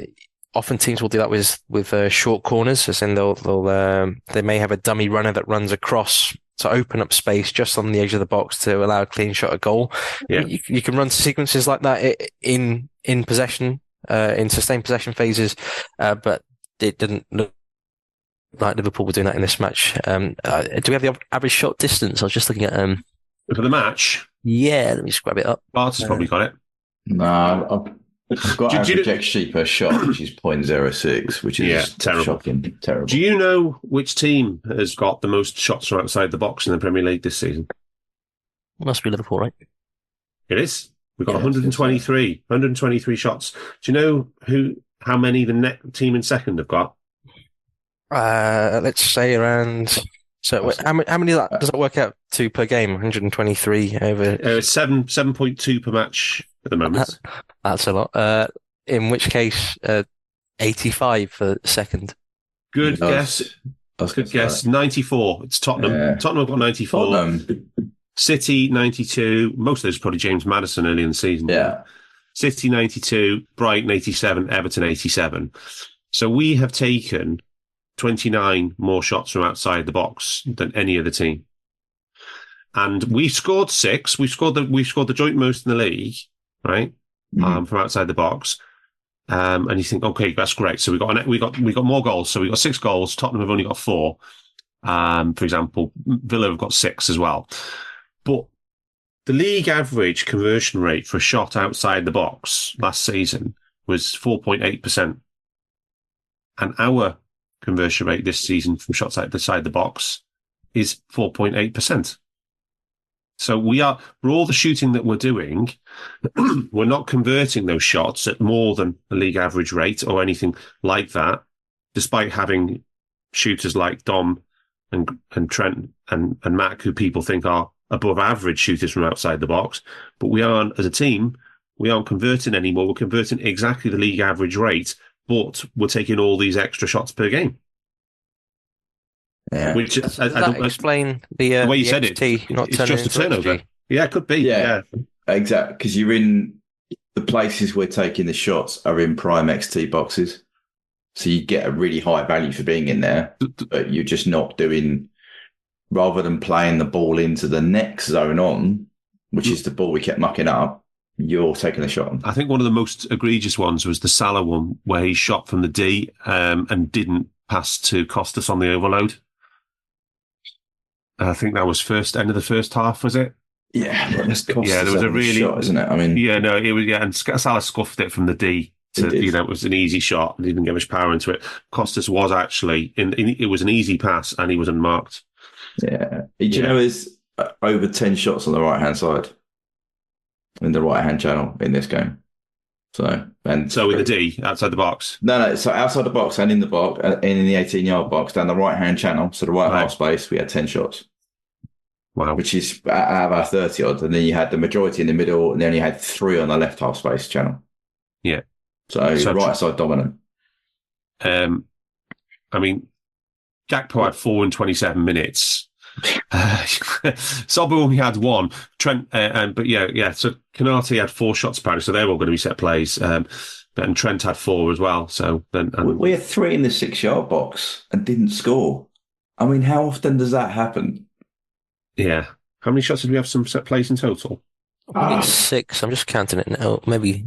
often teams will do that with short corners, as in they may have a dummy runner that runs across to open up space just on the edge of the box to allow a clean shot at goal. Yeah. You can run sequences like that in possession, in sustained possession phases, but it didn't look like Liverpool were doing that in this match. Do we have the average shot distance? I was just looking at for the match. Yeah, let me just grab it up. Barts has probably got it. No, I've got average XG per shot, which is 0.06, which is terrible. Shocking. Terrible. Do you know which team has got the most shots from outside the box in the Premier League this season? Must be Liverpool, right? It is. We've got 123 shots. Do you know how many the team in second have got? Let's say around. So how many does that work out to per game? 123 over 7.2 per match at the moment. That's a lot. In which case, 85 for second. Good guess. Good guess. 94. It's Tottenham. Yeah. Tottenham have got 94. Tottenham. City 92. Most of those are probably James Maddison early in the season. Yeah. City 92. Brighton 87. Everton 87. So we have taken 29 more shots from outside the box than any other team, and we scored 6. We scored the joint most in the league, right? From outside the box, and you think, okay, that's great. So we got more goals. So we got 6 goals. Tottenham have only got 4. For example, Villa have got 6 as well. But the league average conversion rate for a shot outside the box last season was 4.8%, and our conversion rate this season from shots outside the box is 4.8%. So for all the shooting that we're doing, we're not converting those shots at more than the league average rate or anything like that, despite having shooters like Dom and Trent and Mac, who people think are above average shooters from outside the box. But we aren't, as a team, we aren't converting anymore. We're converting exactly the league average rate, but we're taking all these extra shots per game. Yeah. Which I don't explain the way you the said XT it. It's just a turnover. XG. Yeah, it could be. Yeah. Exactly. Because you're in the places we're taking the shots are in prime XT boxes. So you get a really high value for being in there, but you're just not doing, rather than playing the ball into the next zone on, which is the ball we kept mucking up, you're taking a shot on. I think one of the most egregious ones was the Salah one, where he shot from the D and didn't pass to Costas on the overload. I think that was end of the first half, was it? Yeah, there was a really shot, isn't it? I mean, it was. Yeah, and Salah scuffed it from the D. It was an easy shot. He didn't get much power into it. Costas was actually it was an easy pass, and he was unmarked. Yeah, do you know there's over 10 shots on the right hand side in the right hand channel in this game. So in the D outside the box. No. So outside the box and in the box and in the 18-yard box down the right hand channel, so the right half space, we had 10 shots. Wow, which is out of our 30 odd, and then you had the majority in the middle, and then you had 3 on the left half space channel. Yeah, so right side dominant. I mean, Gakpo had 4 in 27 minutes. Sobu only had 1. Trent, but yeah. So Canati had 4 shots apparently, so they're all going to be set plays. And Trent had 4 as well. So then we had 3 in the 6-yard box and didn't score. I mean, how often does that happen? Yeah. How many shots did we have some set plays in total? I think it's 6. I'm just counting it now. Maybe.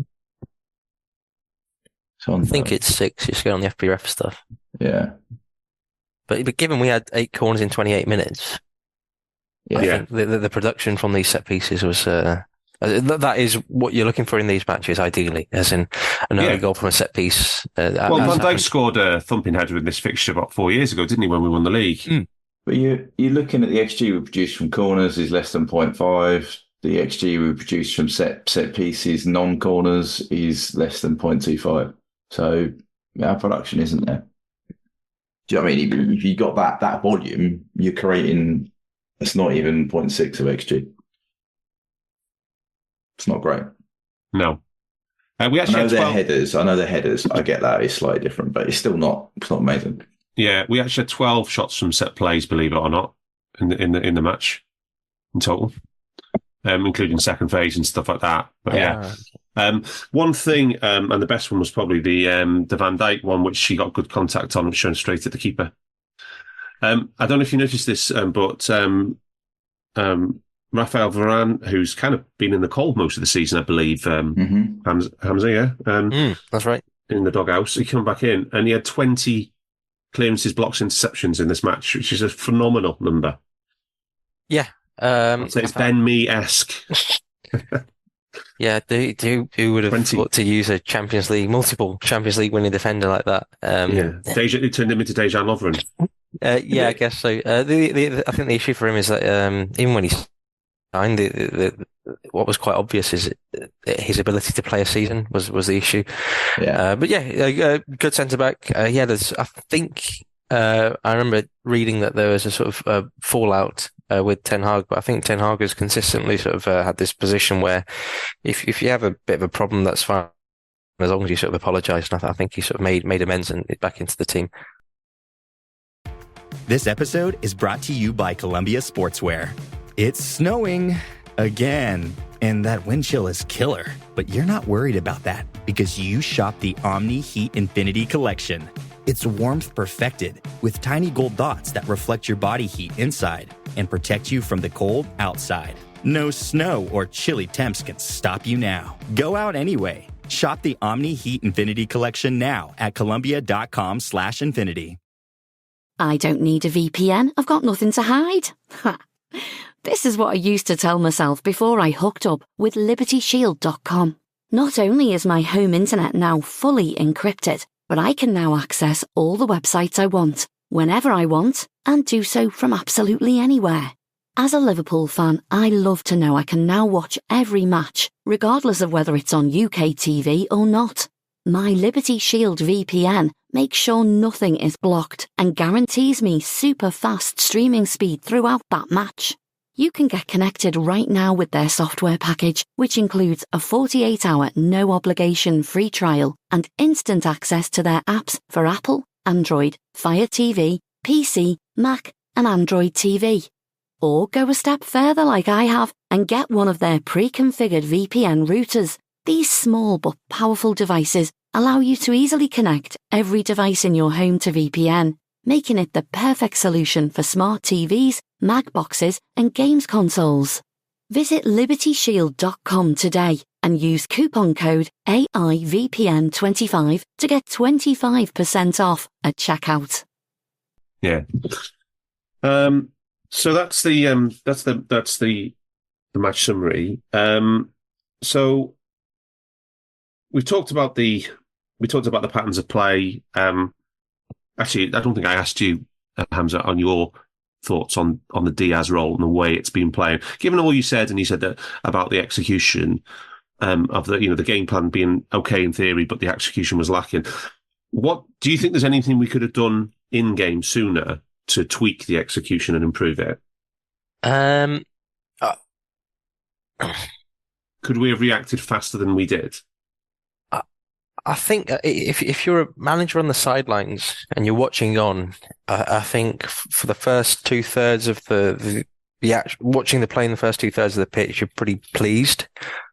I think it's 6. Just go on the FBref stuff. Yeah. But given we had 8 corners in 28 minutes, I think the production from these set pieces was that is what you're looking for in these matches, ideally, as in an early goal from a set piece. Van Dijk scored a thumping header in this fixture about 4 years ago, didn't he, when we won the league? Mm. But you're looking at the XG we produced from corners is less than 0.5. The XG we produced from set pieces, non-corners, is less than 0.25. So our production isn't there. Do you know what I mean? If you got that volume, you're creating, it's not even 0.6 of XG. It's not great. No. We actually I know they're headers. I get that. It's slightly different, but it's not amazing. Yeah, we actually had 12 shots from set plays, believe it or not, in the match in total, including second phase and stuff like that. But one thing, and the best one was probably the Van Dijk one, which she got good contact on, shown straight at the keeper. I don't know if you noticed this, but Rafael Varane, who's kind of been in the cold most of the season, I believe, Hamzah, that's right, in the doghouse, he came back in and he had 20 clearances, blocks, interceptions in this match, which is a phenomenal number. Yeah. It's Ben Mee-esque. Yeah, who would have thought to use a multiple Champions League winning defender like that? It turned him into Dejan Lovren. I guess so. I think the issue for him is that even when he's signed, what was quite obvious is his ability to play a season was the issue. Yeah. Good centre back. I think I remember reading that there was a sort of fallout with Ten Hag, but I think Ten Hag has consistently sort of had this position where if you have a bit of a problem, that's fine, as long as you sort of apologise. And I think he sort of made amends and back into the team. This episode is brought to you by Columbia Sportswear. It's snowing again, and that wind chill is killer. But you're not worried about that because you shop the Omni Heat Infinity Collection. It's warmth perfected with tiny gold dots that reflect your body heat inside and protect you from the cold outside. No snow or chilly temps can stop you now. Go out anyway. Shop the Omni Heat Infinity Collection now at Columbia.com/infinity. I don't need a VPN. I've got nothing to hide. This is what I used to tell myself before I hooked up with LibertyShield.com. Not only is my home internet now fully encrypted, but I can now access all the websites I want, whenever I want, and do so from absolutely anywhere. As a Liverpool fan, I love to know I can now watch every match, regardless of whether it's on UK TV or not. My Liberty Shield VPN makes sure nothing is blocked and guarantees me super fast streaming speed throughout that match. You can get connected right now with their software package, which includes a 48-hour no-obligation free trial and instant access to their apps for Apple, Android, Fire TV, PC, Mac, and Android TV. Or go a step further like I have and get one of their pre-configured VPN routers. These small but powerful devices allow you to easily connect every device in your home to VPN, making it the perfect solution for smart TVs, Mac boxes, and games consoles. Visit libertyshield.com today and use coupon code AIVPN25 to get 25% off at checkout. Yeah. So that's the match summary. So we talked about the patterns of play. Actually, I don't think I asked you, Hamzah, on your thoughts on the Diaz role and the way it's been played. Given all you said, and you said that about the execution of the game plan being okay in theory, but the execution was lacking. What do you think? There's anything we could have done in game sooner to tweak the execution and improve it? Could we have reacted faster than we did? I think if you're a manager on the sidelines and you're watching on, I think for the first 2/3 of the watching the play in the first 2/3 of the pitch, you're pretty pleased.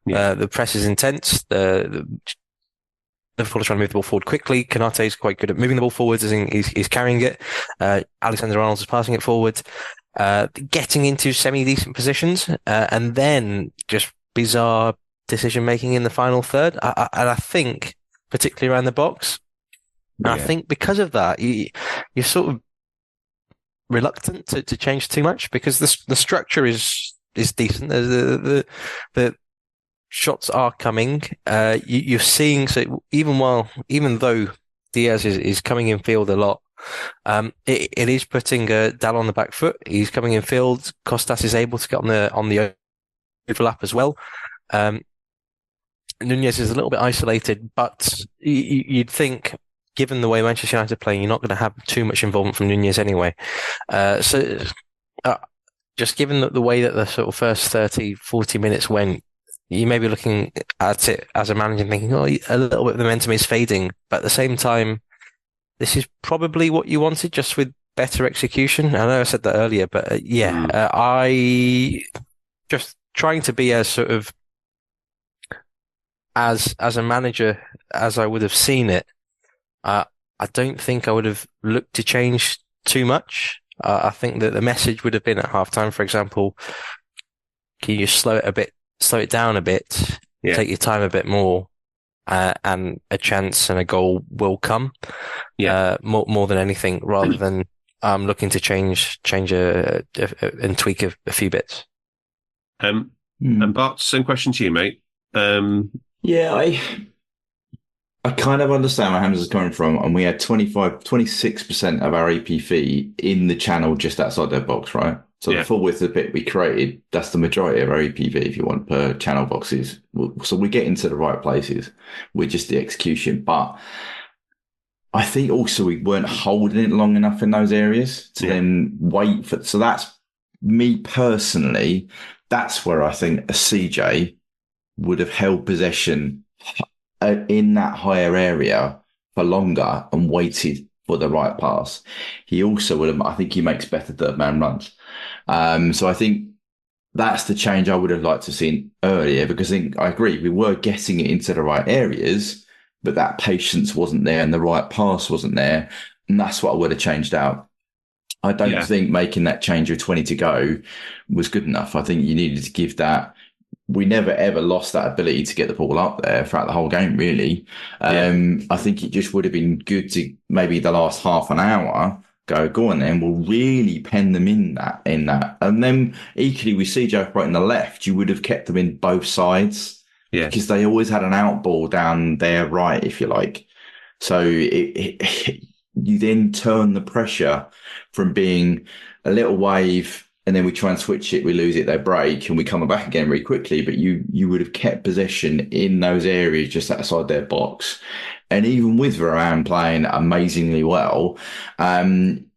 Yeah. The press is intense. The Liverpool are trying to move the ball forward quickly. Konate is quite good at moving the ball forwards. He's carrying it. Alexander-Arnold is passing it forward, getting into semi-decent positions, and then just bizarre decision-making in the final third. And I think, particularly around the box, I think because of that, you're sort of reluctant to change too much because the structure is decent. The shots are coming. You're seeing, so even though Diaz is coming in field a lot, it is putting Dal on the back foot. He's coming in field. Costas is able to get on the overlap as well. Nunez is a little bit isolated, but you'd think, given the way Manchester United are playing, you're not going to have too much involvement from Nunez anyway. Just given the way that the sort of first 30, 40 minutes went, you may be looking at it as a manager thinking, a little bit of the momentum is fading. But at the same time, this is probably what you wanted, just with better execution. I know I said that earlier, but I just trying to be as sort of as a manager as I would have seen it. I don't think I would have looked to change too much. I think that the message would have been at halftime, for example, can you slow it down a bit, take your time a bit more, and a chance and a goal will come. More than anything, rather than looking to change and tweak a few bits. And Bart, same question to you, mate. I kind of understand where Hamzah's coming from, and we had 26% of our EP fee in the channel just outside their box, right? So the full width of the bit we created, that's the majority of our EPV, if you want, per channel boxes. So we get into the right places with just the execution. But I think also we weren't holding it long enough in those areas to then wait for. So that's me personally. That's where I think a CJ would have held possession in that higher area for longer and waited for the right pass. He also would have, I think he makes better third man runs. So I think that's the change I would have liked to have seen earlier, because I agree, we were getting it into the right areas, but that patience wasn't there and the right pass wasn't there. And that's what I would have changed out. I don't think making that change with 20 to go was good enough. I think you needed to give that. We never, ever lost that ability to get the ball up there throughout the whole game, really. I think it just would have been good to maybe the last half an hour go on then, we'll really pen them in that. And then equally with CJ operating the left, you would have kept them in both sides. Yeah. Because they always had an out ball down their right, if you like. So you then turn the pressure from being a little wave, and then we try and switch it, we lose it, they break, and we come back again very quickly. But you would have kept possession in those areas just outside their box. And even with Varane playing amazingly well,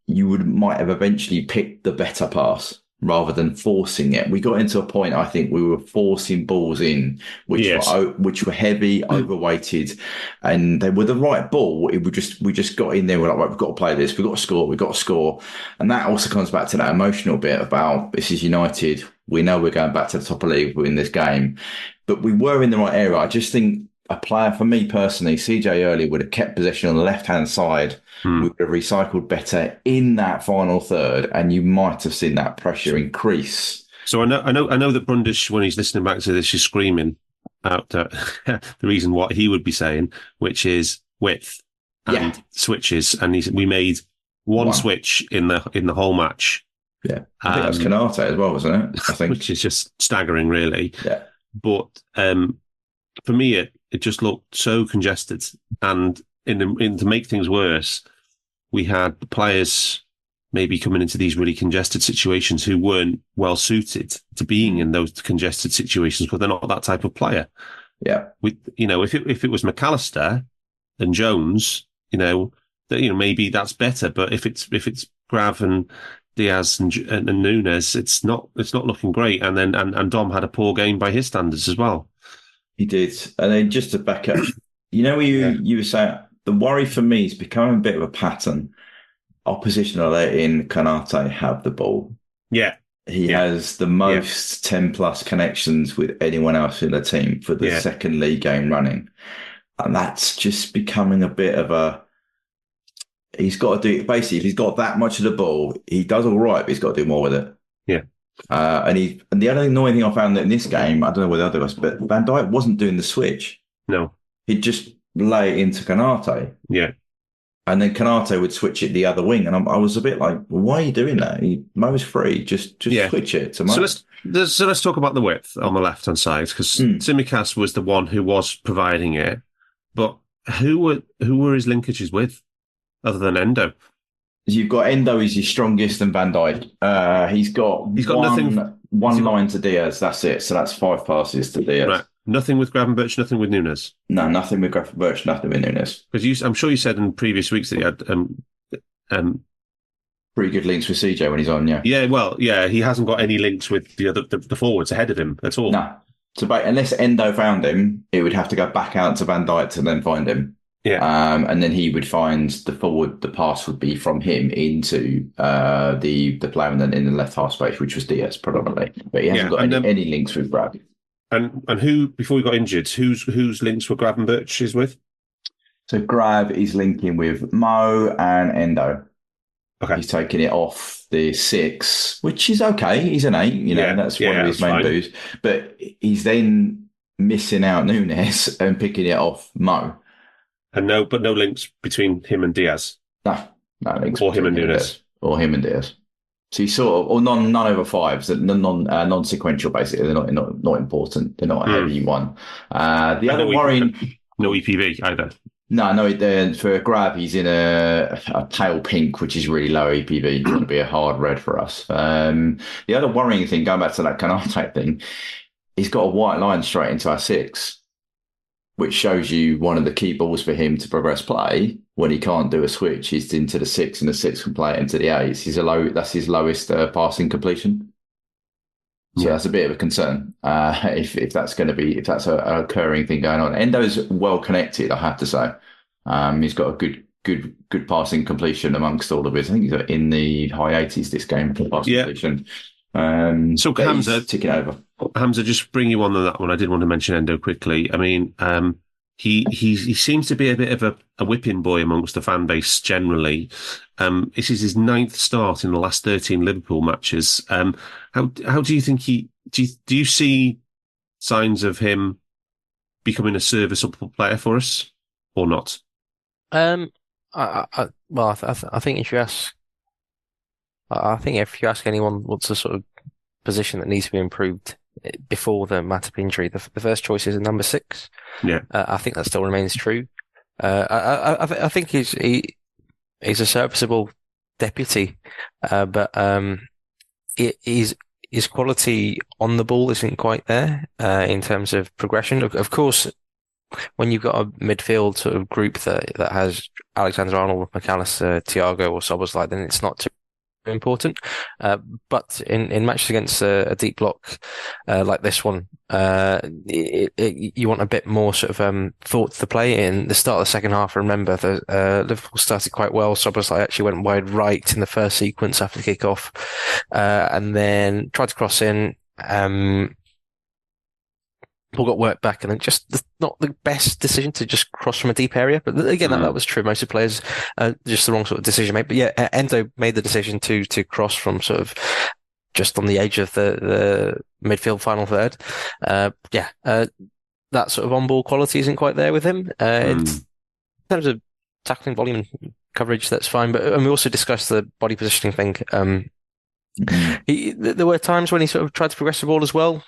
you might have eventually picked the better pass rather than forcing it. We got into a point, I think, we were forcing balls in, which were heavy, overweighted, and they were the right ball. We just got in there. We're like, right, we've got to play this. We've got to score. And that also comes back to that emotional bit about this is United. We know we're going back to the top of the league in this game, but we were in the right area. I just think a player, for me personally, CJ Early would have kept possession on the left-hand side. We would have recycled better in that final third, and you might have seen that pressure increase. So I know that Brundish, when he's listening back to this, is screaming out the reason what he would be saying, which is width and switches, and we made one switch in the whole match. Yeah, I think that was Canate as well, wasn't it? I think, which is just staggering, really. Yeah, but for me, it just looked so congested, and to make things worse, we had players maybe coming into these really congested situations who weren't well suited to being in those congested situations, because they're not that type of player. Yeah, if it was McAllister and Jones, maybe that's better. But if it's Grav and Diaz and Nunes, it's not looking great. And then and Dom had a poor game by his standards as well. He did. And then just to back up, you were saying the worry for me is becoming a bit of a pattern. Opposition are letting Canate have the ball. Yeah. He has the most 10 plus connections with anyone else in the team for the second league game running. And that's just becoming a bit of a, he's got to do, basically, if he's got that much of the ball, he does all right, but he's got to do more with it. Yeah. And the other annoying thing I found that in this game, I don't know whether the other was, but Van Dijk wasn't doing the switch. No. He'd just lay it into Canate. Yeah. And then Canate would switch it the other wing. And I was a bit like, well, why are you doing that? Mo's free. Just switch it to Mo. So let's talk about the width on the left-hand side, because Tsimikas was the one who was providing it. But who were his linkages with, other than Endo? You've got Endo is your strongest than Van Dijk. He's got one line to Diaz. That's it. So that's 5 passes to Diaz. Right. Nothing with Grav and Birch, nothing with Nunes. No, nothing with Grav and Birch, nothing with Nunes. Because I'm sure you said in previous weeks that he had pretty good links with CJ when he's on. Yeah. Yeah. Well, yeah, he hasn't got any links with the forwards ahead of him at all. No. So, unless Endo found him, it would have to go back out to Van Dijk to then find him. Yeah. And then he would find the pass would be from him into the player in the left half space, which was Diaz predominantly. But he hasn't got any links with Grav. And who, before he got injured, whose links were Grav and Birch is with? So Grav is linking with Mo and Endo. Okay. He's taking it off the 6, which is okay. He's an 8, that's one of his main boosts. But he's then missing out Nunes and picking it off Mo. And no links between him and Diaz. No links. Or him and Nunes. Or him and Diaz. So you sort of, or none over 5s, non-sequential basically. They're not important. They're not a heavy one. The other worrying, no EPV either. No. For Grav, he's in a pale pink, which is really low EPV. It's going to be a hard red for us. The other worrying thing, going back to that Canate thing, he's got a white line straight into our 6, which shows you one of the key balls for him to progress play. When he can't do a switch, he's into the 6, and the 6 can play it into the 8. That's his lowest passing completion. So that's a bit of a concern if that's an occurring thing going on. Endo's well connected, I have to say. He's got a good passing completion amongst all of his. I think he's in the high 80s this game for passing completion. So Hamzah, ticking over. Hamzah, just bring you on that one. I did want to mention Endo quickly. I mean, he seems to be a bit of a whipping boy amongst the fan base generally. This is his 9th start in the last 13 Liverpool matches. How do you think do you see signs of him becoming a serviceable player for us or not? I think if you ask anyone what's the sort of position that needs to be improved before the Matip injury, the first choice is a number 6. Yeah, I think that still remains true. I think he's a serviceable deputy, but his quality on the ball isn't quite there in terms of progression. Of course, when you've got a midfield sort of group that has Alexander-Arnold, McAllister, Thiago, or Szoboszlai, then it's not too important. But in matches against a deep block like this one, you want a bit more sort of thought to play in the start of the second half. Remember, Liverpool started quite well. Szoboszlai actually went wide right in the first sequence after the kick-off, and then tried to cross in. Paul got work back, and then just not the best decision to just cross from a deep area. But again, that was true. Most of the players, just the wrong sort of decision made. But yeah, Endo made the decision to cross from sort of just on the edge of the midfield final third. That sort of on-ball quality isn't quite there with him. In terms of tackling volume and coverage, that's fine. But we also discussed the body positioning thing. There were times when he sort of tried to progress the ball as well.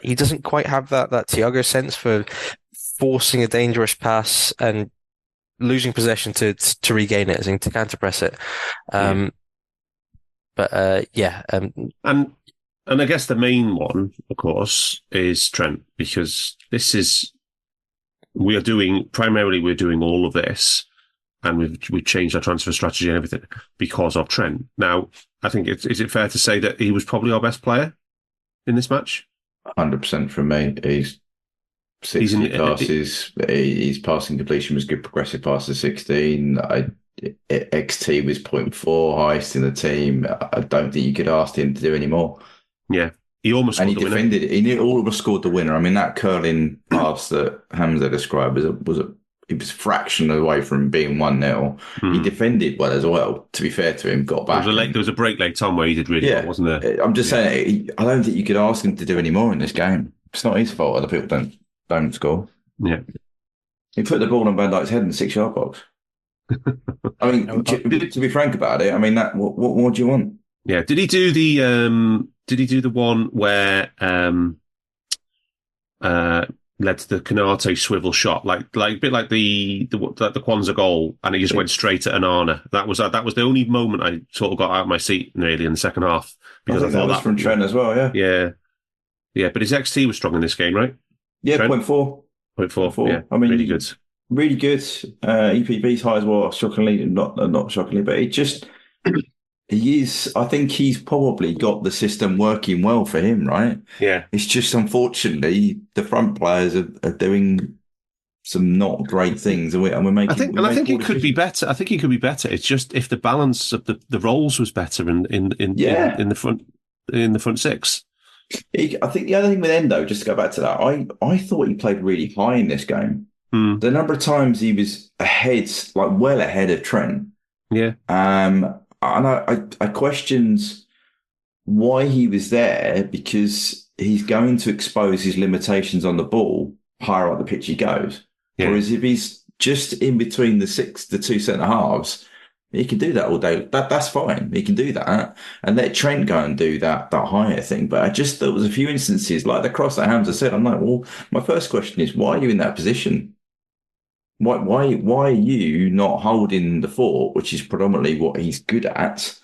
He doesn't quite have that Thiago sense for forcing a dangerous pass and losing possession to regain it, as in to counter press it. And I guess the main one, of course, is Trent, because we're doing all of this, and we've changed our transfer strategy and everything because of Trent. Now, I think is it fair to say that he was probably our best player in this match? 100% from me. He's 60 passes. His passing completion was good. Progressive passes 16. XT was 0.4, highest in the team. I don't think you could ask him to do any more. Yeah, he almost scored the winner. He almost scored the winner. I mean, that curling pass that Hamzah described it was a fraction away from being 1-0. He defended well as well, to be fair to him, got back. There was a break late on where he did really well, wasn't there? I'm just saying, I don't think you could ask him to do any more in this game. It's not his fault other people don't score. Yeah. He put the ball on Van Dijk's head in the 6-yard box. I mean, to be frank about it, I mean, what do you want? Yeah. Did he do the one where led to the Canate swivel shot, like a bit like the Kwanzaa goal, and he just went straight at Onana? That was the only moment I sort of got out of my seat nearly in the second half, because I thought that was from Trent as well. Yeah. But his XT was strong in this game, right? Yeah, 0.4. Yeah, I mean, really good. Really good. EPV's high as well. Shockingly, not shockingly, but it just. He is. I think he's probably got the system working well for him, right? Yeah. It's just, unfortunately, the front players are doing some not great things, and we're making. I think he could be better. I think he could be better. It's just if the balance of the roles was better in the front six. I think the other thing with Endo, just to go back to that, I thought he played really high in this game. The number of times he was ahead, like well ahead of Trent. Yeah. And I questioned why he was there, because he's going to expose his limitations on the ball higher up the pitch he goes. Yeah. Whereas if he's just in between the two centre halves, he can do that all day. That's fine. He can do that, and let Trent go and do that higher thing. But there was a few instances like the cross that Hamzah said. I'm like, well, my first question is, why are you in that position? Why are you not holding the fort, which is predominantly what he's good at?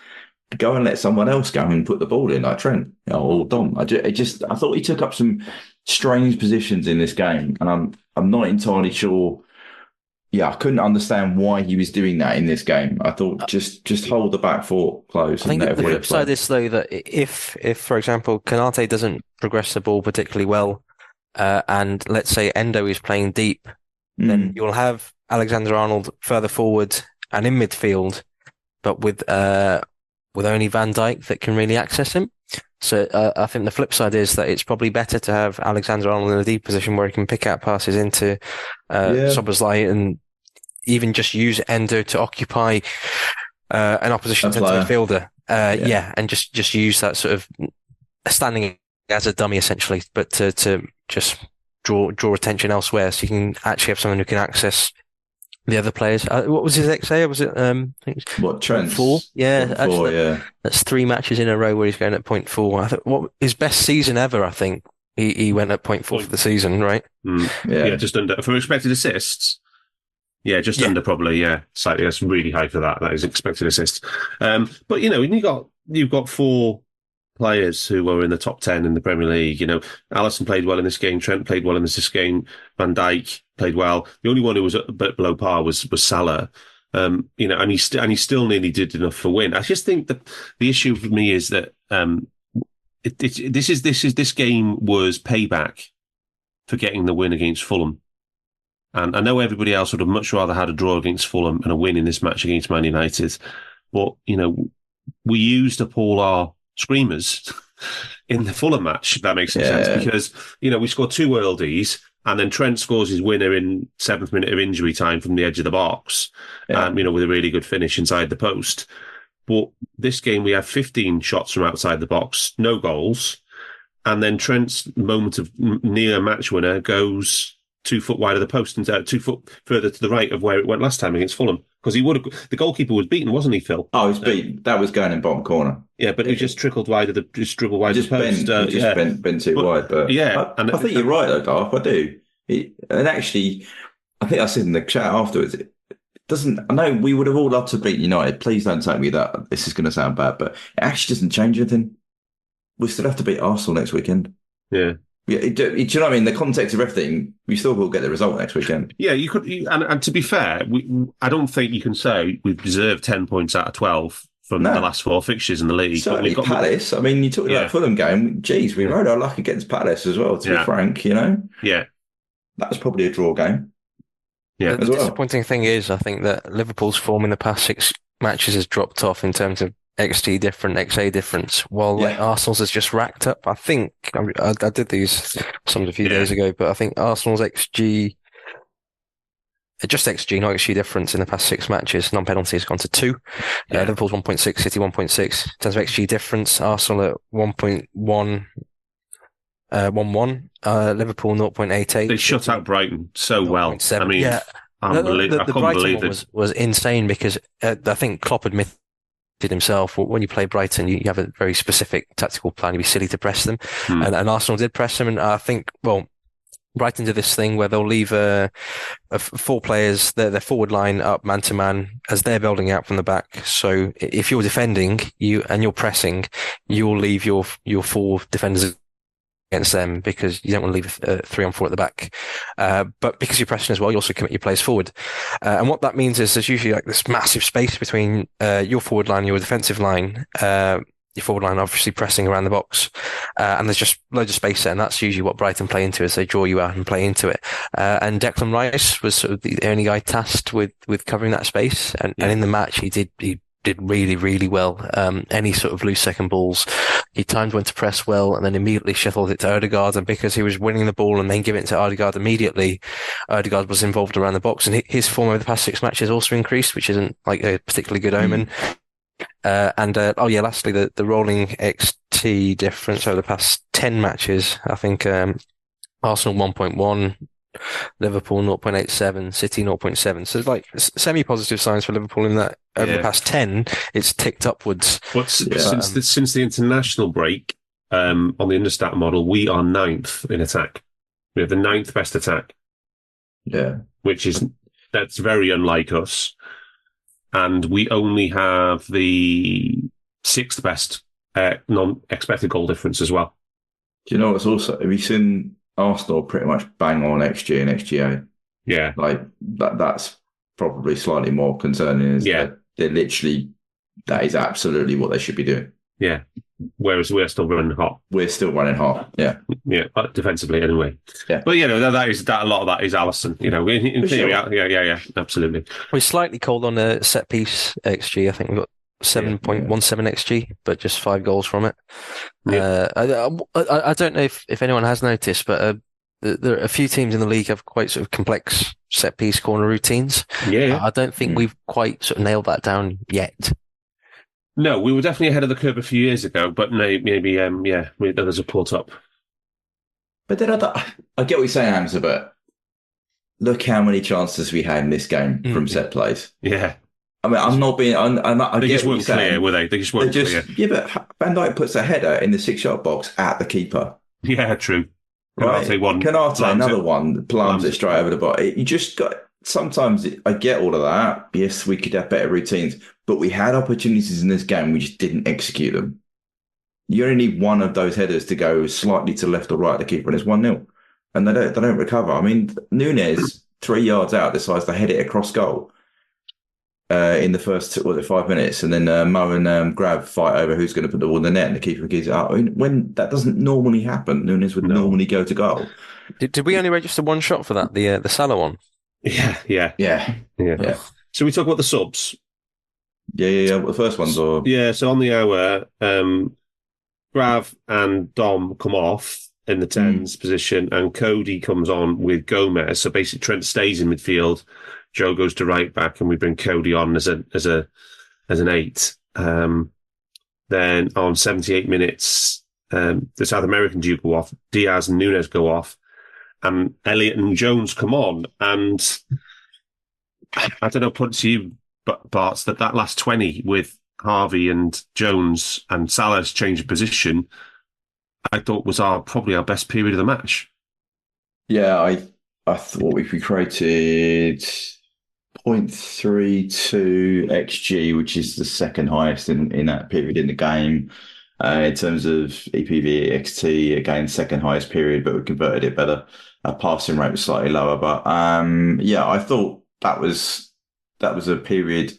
Go and let someone else go and put the ball in, like Trent or Dom. I thought he took up some strange positions in this game, and I'm not entirely sure. Yeah, I couldn't understand why he was doing that in this game. I thought just hold the back four close. I think the flip side is, though, that if for example Canate doesn't progress the ball particularly well, and let's say Endo is playing deep, then you'll have Alexander-Arnold further forward and in midfield, but with only Van Dijk that can really access him. So I think the flip side is that it's probably better to have Alexander-Arnold in a deep position where he can pick out passes into Szoboszlai, and even just use Endo to occupy an opposition centre midfielder. And just use that sort of standing as a dummy essentially, but to just draw attention elsewhere, so you can actually have someone who can access the other players. What was his XA? Was it what, Trent? 0.4? Yeah, 0.4, yeah. That's 3 matches in a row where he's going at 0.4. I think his best season ever, I think. He went at 0.4 for the season, right? Yeah, just under for expected assists. Yeah, just under probably. Yeah, slightly. That's really high for that. That is expected assists. But you've got 4 players who were in the top 10 in the Premier League. Alisson played well in this game. Trent played well in this game. Van Dijk played well. The only one who was a bit below par was Salah. And he still nearly did enough for win. I just think that the issue for me is that this game was payback for getting the win against Fulham. And I know everybody else would have much rather had a draw against Fulham and a win in this match against Man United. But we used up all our screamers in the Fulham match, if that makes some sense, because, we scored 2 worldies, and then Trent scores his winner in 7th minute of injury time from the edge of the box, with a really good finish inside the post. But this game, we have 15 shots from outside the box, no goals, and then Trent's moment of near match winner goes 2 foot wide of the post and 2 foot further to the right of where it went last time against Fulham. Because the goalkeeper was beaten, wasn't he, Phil? Oh, he was beaten. That was going in bottom corner. Yeah, but it just trickled wide of the post. Bent too wide. But I think you're right, though, Darth. I do. And actually, I think I said in the chat afterwards, it doesn't. I know we would have all loved to beat United. Please don't take me that. This is going to sound bad, but it actually doesn't change anything. We still have to beat Arsenal next weekend. Yeah. Yeah, do you know what I mean? The context of everything, we still will get the result next weekend. Yeah, you could, and to be fair, I don't think you can say we've deserved 10 points out of 12 from the last 4 fixtures in the league. Certainly, but Palace. I mean, you talked about Fulham game. Geez, we rode our luck against Palace as well. To be frank, Yeah, that was probably a draw game. Yeah, the disappointing thing is, I think that Liverpool's form in the past 6 matches has dropped off in terms of XG different, XA difference, while Arsenal's has just racked up. I think I did these sums a few days ago, but I think Arsenal's XG, just XG, not XG difference in the past 6 matches, non-penalty has gone to 2. Liverpool's 1.6, City 1.6. In terms of XG difference, Arsenal at 1.1. 1-1, Liverpool 0.88. They shut out Brighton so well. 7. I mean, the Brighton one was insane because I think Klopp admitted himself, when you play Brighton, you have a very specific tactical plan. You'd be silly to press them. And Arsenal did press them. And I think, Brighton did this thing where they'll leave 4 players, their forward line up man to man as they're building out from the back. So if you're defending and you're pressing, you'll leave your 4 defenders against them because you don't want to leave 3 on 4 at the back. But because you're pressing as well, you also commit your players forward. And what that means is there's usually like this massive space between your forward line and your defensive line. Your forward line obviously pressing around the box. And there's just loads of space there. And that's usually what Brighton play into, is they draw you out and play into it. And Declan Rice was sort of the only guy tasked with covering that space. And in the match, he did really, really well. Any sort of loose second balls, he timed when to press well and then immediately shuffled it to Odegaard. And because he was winning the ball and then giving it to Odegaard immediately, Odegaard was involved around the box. And his form over the past 6 matches also increased, which isn't like a particularly good omen. Lastly, the rolling XT difference over the past 10 matches. I think Arsenal 1.1, Liverpool 0.87, City 0.7. So it's like semi-positive signs for Liverpool in that over the past 10, it's ticked upwards. Since the international break, on the Understat model, we are 9th in attack. We have the 9th best attack. Yeah. That's very unlike us. And we only have the 6th best non-expected goal difference as well. Do you know what's also, have you seen Arsenal pretty much bang on XG and XGA? Yeah. Like that's probably slightly more concerning. They're literally, that is absolutely what they should be doing. Yeah. Whereas we're still running hot. We're still running hot. Yeah. Yeah. Defensively anyway. Yeah. But, that a lot of that is Alisson. In theory. Sure. Yeah. Absolutely. We're slightly cold on a set piece XG. I think we've got 7.17 XG, but just 5 goals from it. Yeah. I don't know if anyone has noticed, but there are a few teams in the league have quite sort of complex set piece corner routines. Yeah. I don't think we've quite sort of nailed that down yet. No, we were definitely ahead of the curve a few years ago, but maybe others have caught up. But then I get what you're saying, Hamzah, but look how many chances we had in this game from set plays. Yeah. I mean, I'm not being. They just weren't clear, were they? They just weren't clear. Yeah, but Van Dijk puts a header in the 6-yard box at the keeper. Yeah, true. Right. Canate, another one, plants it straight over the bar. You just got. Sometimes I get all of that. Yes, we could have better routines, but we had opportunities in this game. We just didn't execute them. You only need one of those headers to go slightly to the left or right of the keeper, and it's 1-0, and they don't recover. I mean, Núñez 3 yards out decides to head it across goal in the first 5 minutes, and then Mo and Grav fight over who's going to put the ball in the net, and the keeper gives it up. I mean, when that doesn't normally happen, Núñez would normally go to goal. Did we only register one shot for that? The Salah one. Yeah. So we talk about the subs. Yeah. The first ones, or so on the hour, Grav and Dom come off in the 10s position, and Cody comes on with Gomez. So basically, Trent stays in midfield. Joe goes to right back, and we bring Cody on as an 8. Then on 78 minutes, the South American duo go off. Diaz and Nunes go off, and Elliott and Jones come on. And I don't know, put it to you, Barts, that last 20 with Harvey and Jones and Salah's change of position, I thought was probably our best period of the match. Yeah, I thought we created 0.32 XG, which is the second highest in that period in the game. In terms of EPV, XT, again, second highest period, but we converted it better. Passing rate was slightly lower, but I thought that was a period.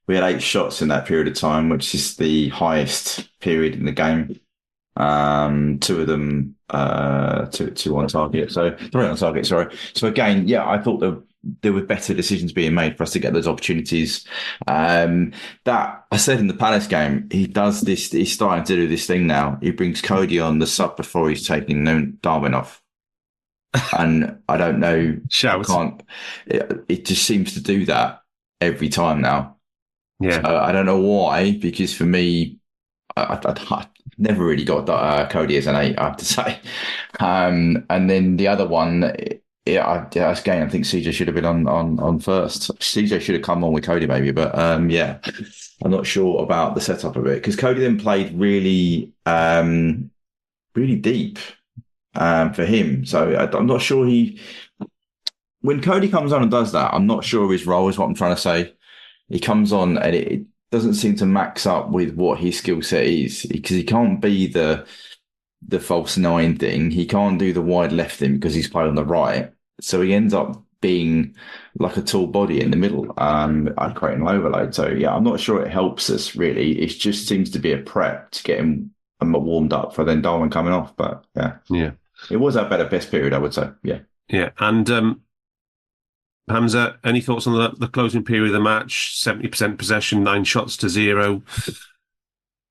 We had 8 shots in that period of time, which is the highest period in the game. 2 of them, 2 on target. So 3 on target, sorry. So again, I thought there were better decisions being made for us to get those opportunities. That I said in the Palace game, he does this. He's starting to do this thing now. He brings Cody on the sub before he's taking Darwin off. And I don't know. It just seems to do that every time now. Yeah, so I don't know why, because for me, I never really got Cody as an 8, I have to say. And then the other one, I think CJ should have been on first. CJ should have come on with Cody maybe, but I'm not sure about the setup of it, because Cody then played really, really deep for him. So I'm not sure when Cody comes on and does that, I'm not sure of his role is what I'm trying to say. He comes on and it doesn't seem to max up with what his skill set is, because he can't be the false 9 thing. He can't do the wide left thing because he's played on the right. So he ends up being like a tall body in the middle, creating an overload. So I'm not sure it helps us really. It just seems to be a prep to get him warmed up for then Darwin coming off. But it was our best period, I would say. Yeah. And Hamzah, any thoughts on the closing period of the match? 70% possession, 9 shots to 0.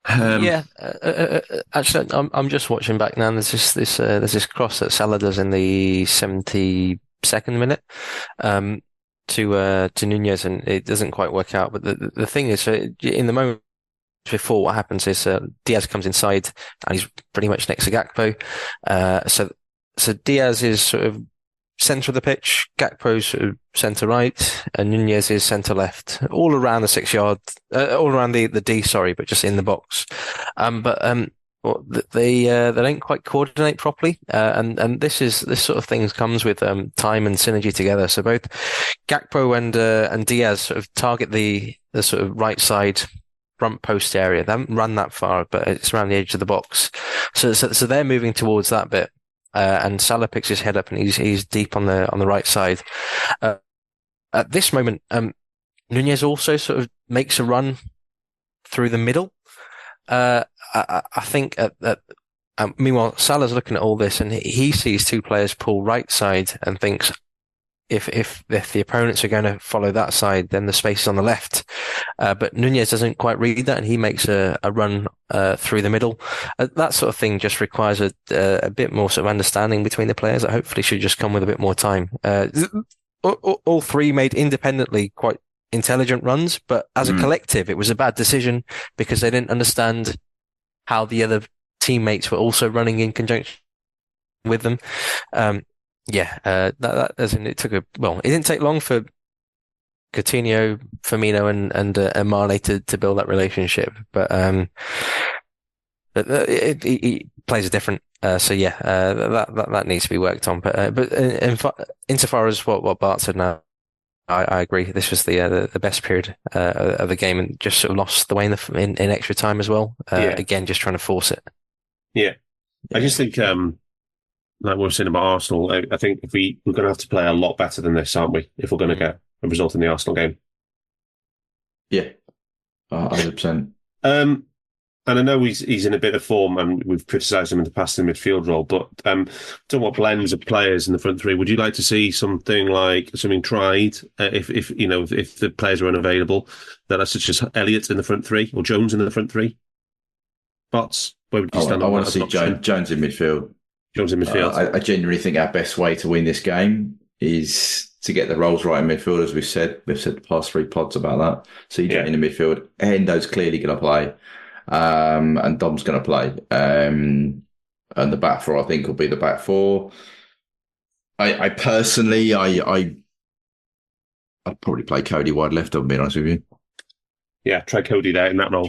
Actually, I'm just watching back now. And there's this cross that Salah does in the 72nd minute to Nunez, and it doesn't quite work out. But the thing is, in the moment before, what happens is Diaz comes inside and he's pretty much next to Gakpo. So Diaz is sort of centre of the pitch, Gakpo's sort of centre right, and Nunez is centre left, all around the 6 yard, all around the D, but just in the box. They don't quite coordinate properly, and this sort of things comes with time and synergy together. So both Gakpo and Diaz sort of target the sort of right side front post area. They haven't run that far, but it's around the edge of the box. So they're moving towards that bit. And Salah picks his head up and he's deep on the right side. At this moment, Nunez also sort of makes a run through the middle. I think meanwhile, Salah's looking at all this and he sees 2 players pull right side and thinks, if the opponents are going to follow that side, then the space is on the left. But Nunez doesn't quite read that, and he makes a run through the middle. That sort of thing just requires a bit more sort of understanding between the players that hopefully should just come with a bit more time. All 3 made independently quite intelligent runs, but as a collective, it was a bad decision because they didn't understand how the other teammates were also running in conjunction with them. That as in it didn't take long for Coutinho, Firmino, and Mane to build that relationship, but he plays different. That needs to be worked on. But insofar as what Bart said now, I agree. This was the best period of the game, and just sort of lost the way in extra time as well. Again, just trying to force it. Yeah, I just think. Like we were saying about Arsenal, I think we're going to have to play a lot better than this, aren't we? If we're going to get a result in the Arsenal game. Yeah, 100%. And I know he's in a bit of form, and we've criticised him in the past in the midfield role. But to what blends of players in the front 3, would you like to see something tried if the players are unavailable? That's such as Elliott in the front 3 or Jones in the front 3. Bots. Where would you stand I on want that to see as an option? Jones in midfield. Jones in midfield. I genuinely think our best way to win this game is to get the roles right in midfield, as we've said. We've said the past 3 pods about that. So you get in the midfield. Hendo's clearly going to play, and Dom's going to play. And the back four, I think, will be the back four. I personally, I'd probably play Cody wide left, I'll be honest with you. Yeah, try Cody there in that role.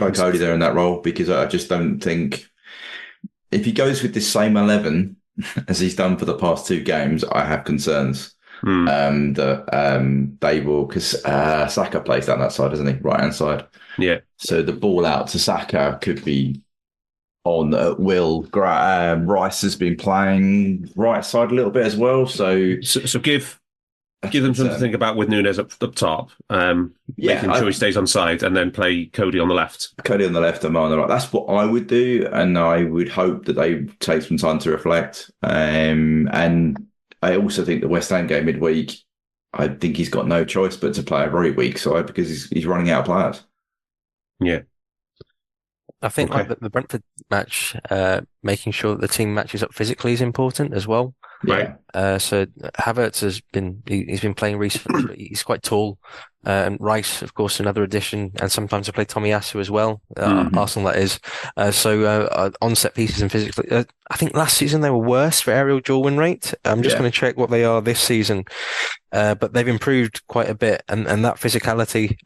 Because I just don't think if he goes with this same 11 as he's done for the past 2 games, I have concerns that they will, because Saka plays down that side, doesn't he? Right hand side. Yeah. So the ball out to Saka could be on at will. Rice has been playing right side a little bit as well. So give them something to think about with Núñez up top, making sure he stays on side, and then play Cody on the left. Cody on the left and Mo on the right. That's what I would do, and I would hope that they take some time to reflect. And I also think the West Ham game midweek, I think he's got no choice but to play a very weak side because he's running out of players. Yeah. I think like the Brentford match, making sure that the team matches up physically is important as well. Right. So Havertz he's been playing recently. He's quite tall. And Rice, of course, another addition. And sometimes I play Tomiyasu as well. Arsenal, that is. So on set pieces and physically, I think last season they were worse for aerial duel win rate. I'm just going to check what they are this season. But they've improved quite a bit. And that physicality,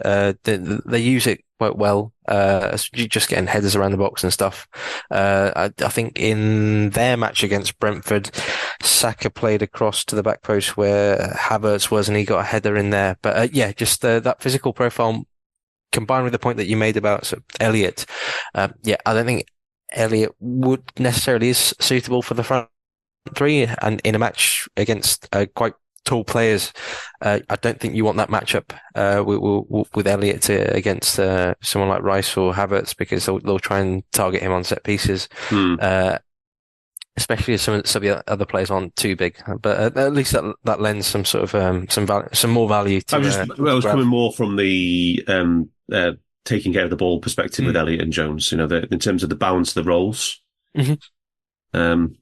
they use it quite well. Just getting headers around the box and stuff. I think in their match against Brentford, Saka played across to the back post where Havertz was, and he got a header in there. But just that physical profile combined with the point that you made about sort of Elliott. I don't think Elliott would necessarily is suitable for the front 3, and in a match against quite tall players, I don't think you want that matchup with Elliott against someone like Rice or Havertz, because they'll try and target him on set pieces. Especially if some of the other players aren't too big, but at least that lends some sort of some more value to. I was coming more from the taking care of the ball perspective with Elliott and Jones. In terms of the balance of the roles. I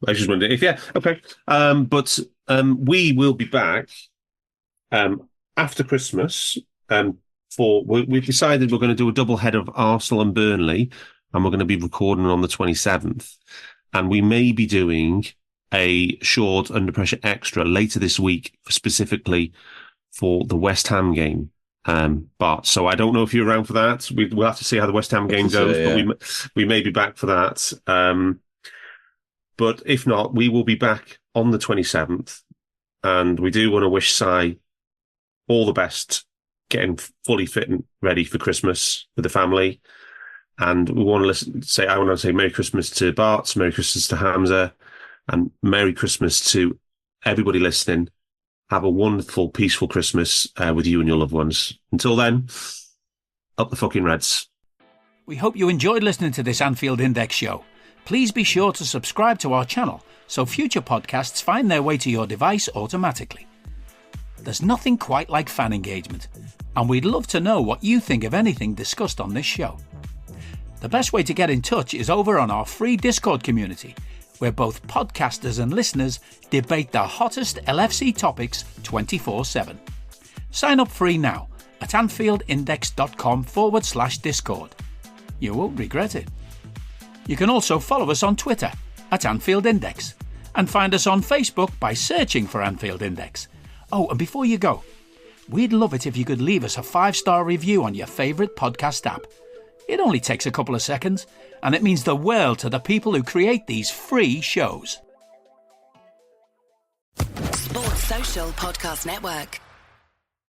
just wondered if okay. But we will be back after Christmas. We've decided we're going to do a double head of Arsenal and Burnley, and we're going to be recording on the 27th. And we may be doing a short Under Pressure Extra later this week, specifically for the West Ham game. But so I don't know if you're around for that. We'll have to see how the West Ham game goes, but we may be back for that. But if not, we will be back on the 27th. And we do want to wish Si all the best, getting fully fit and ready for Christmas with the family. And we want to I want to say Merry Christmas to Barts, Merry Christmas to Hamzah, and Merry Christmas to everybody listening. Have a wonderful, peaceful Christmas with you and your loved ones. Until then, up the fucking Reds. We hope you enjoyed listening to this Anfield Index show. Please be sure to subscribe to our channel so future podcasts find their way to your device automatically. There's nothing quite like fan engagement, and we'd love to know what you think of anything discussed on this show. The best way to get in touch is over on our free Discord community, where both podcasters and listeners debate the hottest LFC topics 24/7. Sign up free now at AnfieldIndex.com/Discord. You won't regret it. You can also follow us on Twitter at Anfield Index, and find us on Facebook by searching for Anfield Index. Oh, and before you go, we'd love it if you could leave us a 5-star review on your favourite podcast app. It only takes a couple of seconds, and it means the world to the people who create these free shows. Sports Social Podcast Network.